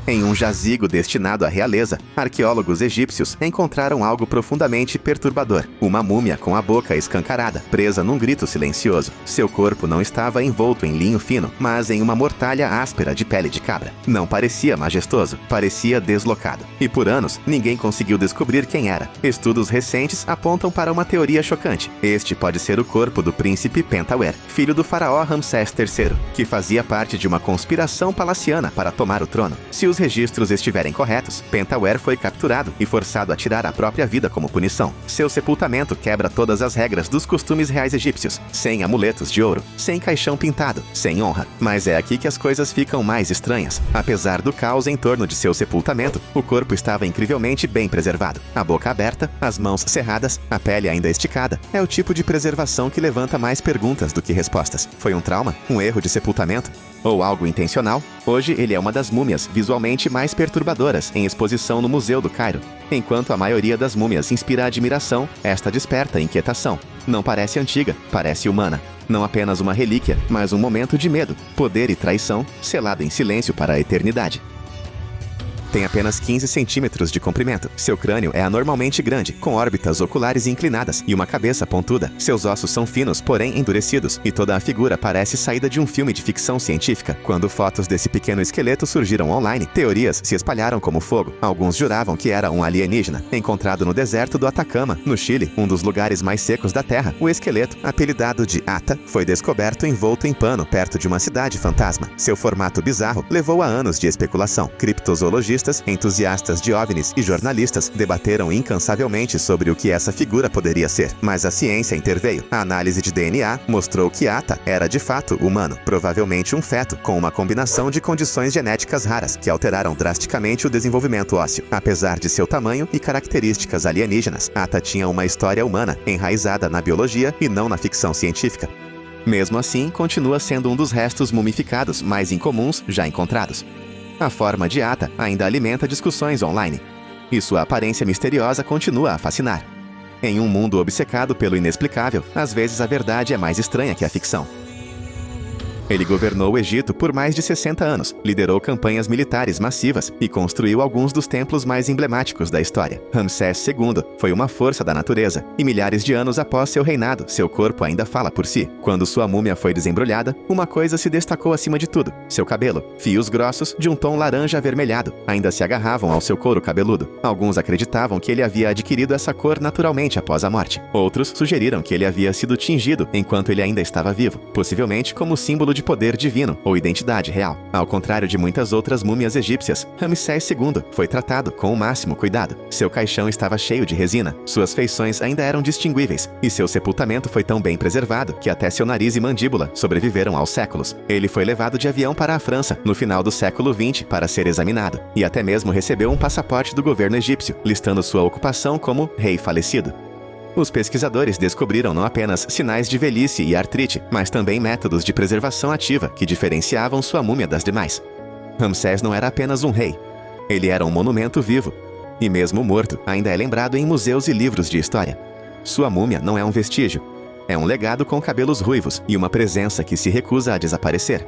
Em um jazigo destinado à realeza, arqueólogos egípcios encontraram algo profundamente perturbador. Uma múmia com a boca escancarada, presa num grito silencioso. Seu corpo não estava envolto em linho fino, mas em uma mortalha áspera de pele de cabra. Não parecia majestoso, parecia deslocado. E por anos, ninguém conseguiu descobrir quem era. Estudos recentes apontam para uma teoria chocante. Este pode ser o corpo do príncipe Pentauer, filho do faraó Ramsés III, que fazia parte de uma conspiração palaciana para tomar o trono. Se os registros estiverem corretos, Pentauer foi capturado e forçado a tirar a própria vida como punição. Seu sepultamento quebra todas as regras dos costumes reais egípcios, sem amuletos de ouro, sem caixão pintado, sem honra. Mas é aqui que as coisas ficam mais estranhas. Apesar do caos em torno de seu sepultamento, o corpo estava incrivelmente bem preservado. A boca aberta, as mãos cerradas, a pele ainda esticada. É o tipo de preservação que levanta mais perguntas do que respostas. Foi um trauma? Um erro de sepultamento? Ou algo intencional? Hoje ele é uma das múmias visualmente mais perturbadoras em exposição no Museu do Cairo. Enquanto a maioria das múmias inspira admiração, esta desperta inquietação. Não parece antiga, parece humana. Não apenas uma relíquia, mas um momento de medo, poder e traição, selado em silêncio para a eternidade. Tem apenas 15 centímetros de comprimento. Seu crânio é anormalmente grande, com órbitas oculares inclinadas e uma cabeça pontuda. Seus ossos são finos, porém endurecidos, e toda a figura parece saída de um filme de ficção científica. Quando fotos desse pequeno esqueleto surgiram online, teorias se espalharam como fogo. Alguns juravam que era um alienígena. Encontrado no deserto do Atacama, no Chile, um dos lugares mais secos da Terra, o esqueleto, apelidado de Ata, foi descoberto envolto em pano perto de uma cidade fantasma. Seu formato bizarro levou a anos de especulação. Criptozoologistas, entusiastas de OVNIs e jornalistas debateram incansavelmente sobre o que essa figura poderia ser. Mas a ciência interveio. A análise de DNA mostrou que Ata era de fato humano, provavelmente um feto com uma combinação de condições genéticas raras que alteraram drasticamente o desenvolvimento ósseo. Apesar de seu tamanho e características alienígenas, Ata tinha uma história humana, enraizada na biologia e não na ficção científica. Mesmo assim, continua sendo um dos restos mumificados mais incomuns já encontrados. A forma de Ata ainda alimenta discussões online, e sua aparência misteriosa continua a fascinar. Em um mundo obcecado pelo inexplicável, às vezes a verdade é mais estranha que a ficção. Ele governou o Egito por mais de 60 anos, liderou campanhas militares massivas e construiu alguns dos templos mais emblemáticos da história. Ramsés II foi uma força da natureza, e milhares de anos após seu reinado, seu corpo ainda fala por si. Quando sua múmia foi desembrulhada, uma coisa se destacou acima de tudo: seu cabelo. Fios grossos, de um tom laranja avermelhado, ainda se agarravam ao seu couro cabeludo. Alguns acreditavam que ele havia adquirido essa cor naturalmente após a morte. Outros sugeriram que ele havia sido tingido enquanto ele ainda estava vivo, possivelmente como símbolo de poder divino ou identidade real. Ao contrário de muitas outras múmias egípcias, Ramsés II foi tratado com o máximo cuidado. Seu caixão estava cheio de resina, suas feições ainda eram distinguíveis, e seu sepultamento foi tão bem preservado que até seu nariz e mandíbula sobreviveram aos séculos. Ele foi levado de avião para a França no final do século XX para ser examinado, e até mesmo recebeu um passaporte do governo egípcio, listando sua ocupação como rei falecido. Os pesquisadores descobriram não apenas sinais de velhice e artrite, mas também métodos de preservação ativa que diferenciavam sua múmia das demais. Ramsés não era apenas um rei. Ele era um monumento vivo. E mesmo morto, ainda é lembrado em museus e livros de história. Sua múmia não é um vestígio. É um legado com cabelos ruivos e uma presença que se recusa a desaparecer.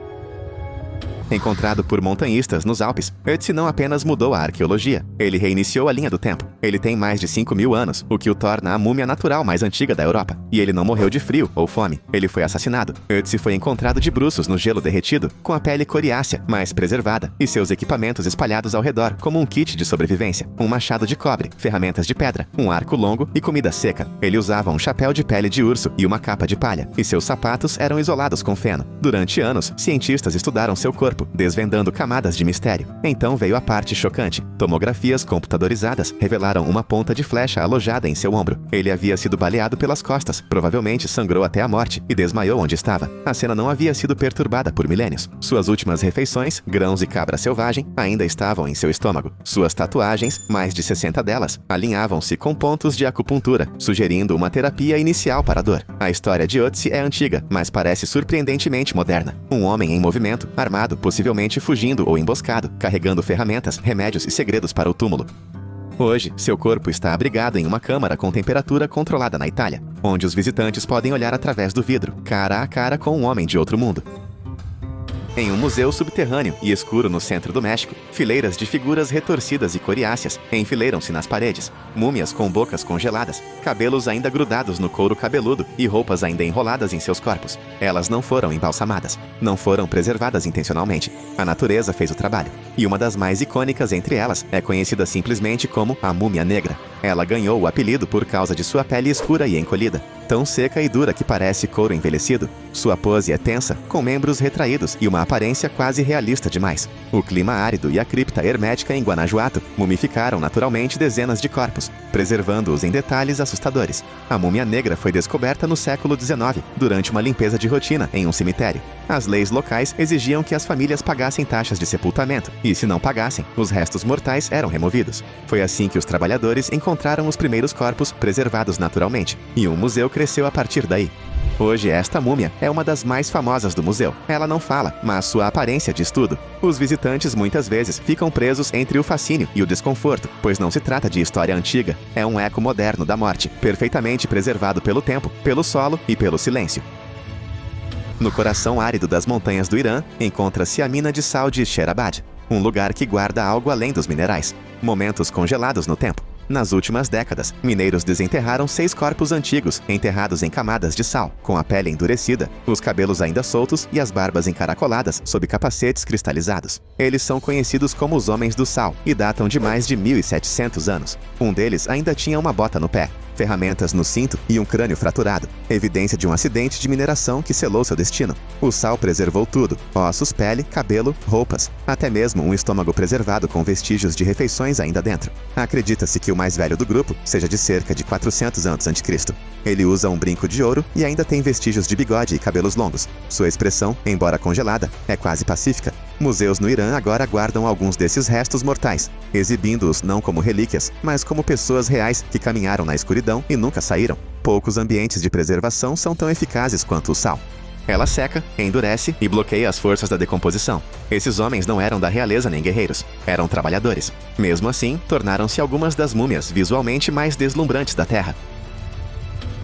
Encontrado por montanhistas nos Alpes, Ötzi não apenas mudou a arqueologia, ele reiniciou a linha do tempo. Ele tem mais de 5.000 anos, o que o torna a múmia natural mais antiga da Europa. E ele não morreu de frio ou fome, ele foi assassinado. Ötzi foi encontrado de bruços no gelo derretido, com a pele coriácea, mais preservada, e seus equipamentos espalhados ao redor, como um kit de sobrevivência, um machado de cobre, ferramentas de pedra, um arco longo e comida seca. Ele usava um chapéu de pele de urso e uma capa de palha, e seus sapatos eram isolados com feno. Durante anos, cientistas estudaram seu corpo, desvendando camadas de mistério. Então veio a parte chocante. Tomografias computadorizadas revelaram uma ponta de flecha alojada em seu ombro. Ele havia sido baleado pelas costas, provavelmente sangrou até a morte e desmaiou onde estava. A cena não havia sido perturbada por milênios. Suas últimas refeições, grãos e cabra selvagem, ainda estavam em seu estômago. Suas tatuagens, mais de 60 delas, alinhavam-se com pontos de acupuntura, sugerindo uma terapia inicial para a dor. A história de Ötzi é antiga, mas parece surpreendentemente moderna. Um homem em movimento, armado, possivelmente fugindo ou emboscado, carregando ferramentas, remédios e segredos para o túmulo. Hoje, seu corpo está abrigado em uma câmara com temperatura controlada na Itália, onde os visitantes podem olhar através do vidro, cara a cara com um homem de outro mundo. Em um museu subterrâneo e escuro no centro do México, fileiras de figuras retorcidas e coriáceas enfileiram-se nas paredes, múmias com bocas congeladas, cabelos ainda grudados no couro cabeludo e roupas ainda enroladas em seus corpos. Elas não foram embalsamadas, não foram preservadas intencionalmente. A natureza fez o trabalho, e uma das mais icônicas entre elas é conhecida simplesmente como a Múmia Negra. Ela ganhou o apelido por causa de sua pele escura e encolhida, tão seca e dura que parece couro envelhecido. Sua pose é tensa, com membros retraídos e uma aparência quase realista demais. O clima árido e a cripta hermética em Guanajuato mumificaram naturalmente dezenas de corpos, preservando-os em detalhes assustadores. A Múmia Negra foi descoberta no século XIX, durante uma limpeza de rotina em um cemitério. As leis locais exigiam que as famílias pagassem taxas de sepultamento, e se não pagassem, os restos mortais eram removidos. Foi assim que os trabalhadores encontraram os primeiros corpos preservados naturalmente, e um museu cresceu a partir daí. Hoje, esta múmia é uma das mais famosas do museu. Ela não fala, mas sua aparência diz tudo. Os visitantes muitas vezes ficam presos entre o fascínio e o desconforto, pois não se trata de história antiga, é um eco moderno da morte, perfeitamente preservado pelo tempo, pelo solo e pelo silêncio. No coração árido das montanhas do Irã, encontra-se a mina de sal de Sherabad, um lugar que guarda algo além dos minerais, momentos congelados no tempo. Nas últimas décadas, mineiros desenterraram 6 corpos antigos, enterrados em camadas de sal, com a pele endurecida, os cabelos ainda soltos e as barbas encaracoladas sob capacetes cristalizados. Eles são conhecidos como os Homens do Sal e datam de mais de 1.700 anos. Um deles ainda tinha uma bota no pé, ferramentas no cinto e um crânio fraturado, evidência de um acidente de mineração que selou seu destino. O sal preservou tudo: ossos, pele, cabelo, roupas, até mesmo um estômago preservado com vestígios de refeições ainda dentro. Acredita-se que o mais velho do grupo seja de cerca de 400 a.C. Ele usa um brinco de ouro e ainda tem vestígios de bigode e cabelos longos. Sua expressão, embora congelada, é quase pacífica. Museus no Irã agora guardam alguns desses restos mortais, exibindo-os não como relíquias, mas como pessoas reais que caminharam na escuridão e nunca saíram. Poucos ambientes de preservação são tão eficazes quanto o sal. Ela seca, endurece e bloqueia as forças da decomposição. Esses homens não eram da realeza nem guerreiros, eram trabalhadores. Mesmo assim, tornaram-se algumas das múmias visualmente mais deslumbrantes da Terra.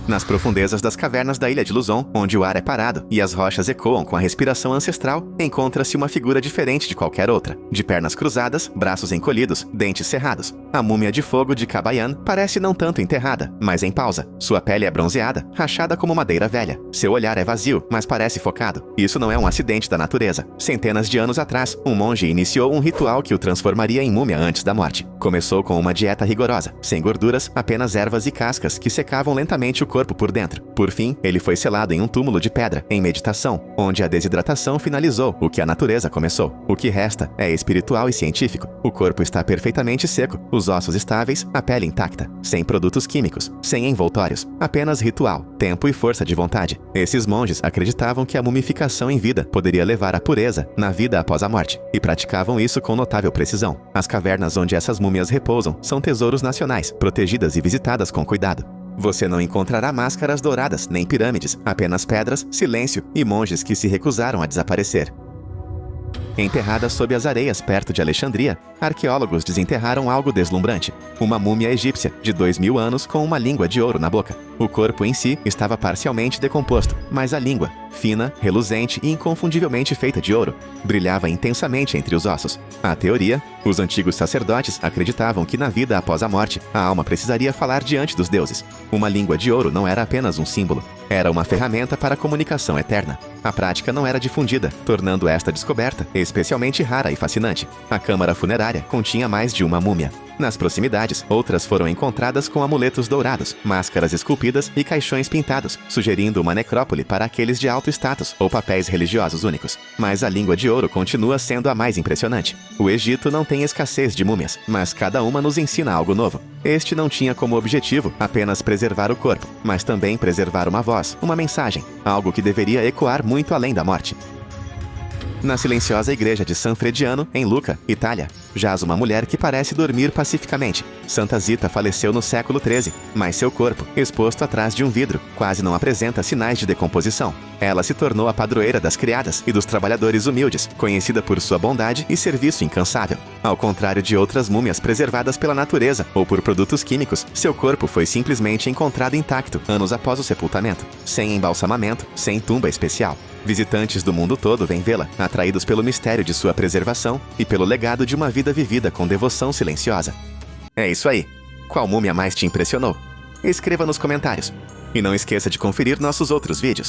Nas profundezas das cavernas da ilha de Luzon, onde o ar é parado e as rochas ecoam com a respiração ancestral, encontra-se uma figura diferente de qualquer outra. De pernas cruzadas, braços encolhidos, dentes cerrados. A múmia de fogo de Kabayan parece não tanto enterrada, mas em pausa. Sua pele é bronzeada, rachada como madeira velha. Seu olhar é vazio, mas parece focado. Isso não é um acidente da natureza. Centenas de anos atrás, um monge iniciou um ritual que o transformaria em múmia antes da morte. Começou com uma dieta rigorosa, sem gorduras, apenas ervas e cascas que secavam lentamente o corpo por dentro. Por fim, ele foi selado em um túmulo de pedra, em meditação, onde a desidratação finalizou o que a natureza começou. O que resta é espiritual e científico. O corpo está perfeitamente seco, os ossos estáveis, a pele intacta, sem produtos químicos, sem envoltórios, apenas ritual, tempo e força de vontade. Esses monges acreditavam que a mumificação em vida poderia levar à pureza na vida após a morte, e praticavam isso com notável precisão. As cavernas onde essas múmias repousam são tesouros nacionais, protegidas e visitadas com cuidado. Você não encontrará máscaras douradas, nem pirâmides, apenas pedras, silêncio e monges que se recusaram a desaparecer. Enterrada sob as areias perto de Alexandria, arqueólogos desenterraram algo deslumbrante. Uma múmia egípcia de 2000 anos com uma língua de ouro na boca. O corpo em si estava parcialmente decomposto, mas a língua, fina, reluzente e inconfundivelmente feita de ouro, brilhava intensamente entre os ossos. A teoria, os antigos sacerdotes acreditavam que na vida após a morte, a alma precisaria falar diante dos deuses. Uma língua de ouro não era apenas um símbolo, era uma ferramenta para a comunicação eterna. A prática não era difundida, tornando esta descoberta especialmente rara e fascinante. A câmara funerária continha mais de uma múmia. Nas proximidades, outras foram encontradas com amuletos dourados, máscaras esculpidas e caixões pintados, sugerindo uma necrópole para aqueles de alto status ou papéis religiosos únicos. Mas a língua de ouro continua sendo a mais impressionante. O Egito não tem escassez de múmias, mas cada uma nos ensina algo novo. Este não tinha como objetivo apenas preservar o corpo, mas também preservar uma voz, uma mensagem, algo que deveria ecoar muito além da morte. Na silenciosa igreja de San Frediano, em Lucca, Itália, jaz uma mulher que parece dormir pacificamente. Santa Zita faleceu no século XIII, mas seu corpo, exposto atrás de um vidro, quase não apresenta sinais de decomposição. Ela se tornou a padroeira das criadas e dos trabalhadores humildes, conhecida por sua bondade e serviço incansável. Ao contrário de outras múmias preservadas pela natureza ou por produtos químicos, seu corpo foi simplesmente encontrado intacto anos após o sepultamento, sem embalsamamento, sem tumba especial. Visitantes do mundo todo vêm vê-la, atraídos pelo mistério de sua preservação e pelo legado de uma vida vivida com devoção silenciosa. É isso aí. Qual múmia mais te impressionou? Escreva nos comentários. E não esqueça de conferir nossos outros vídeos.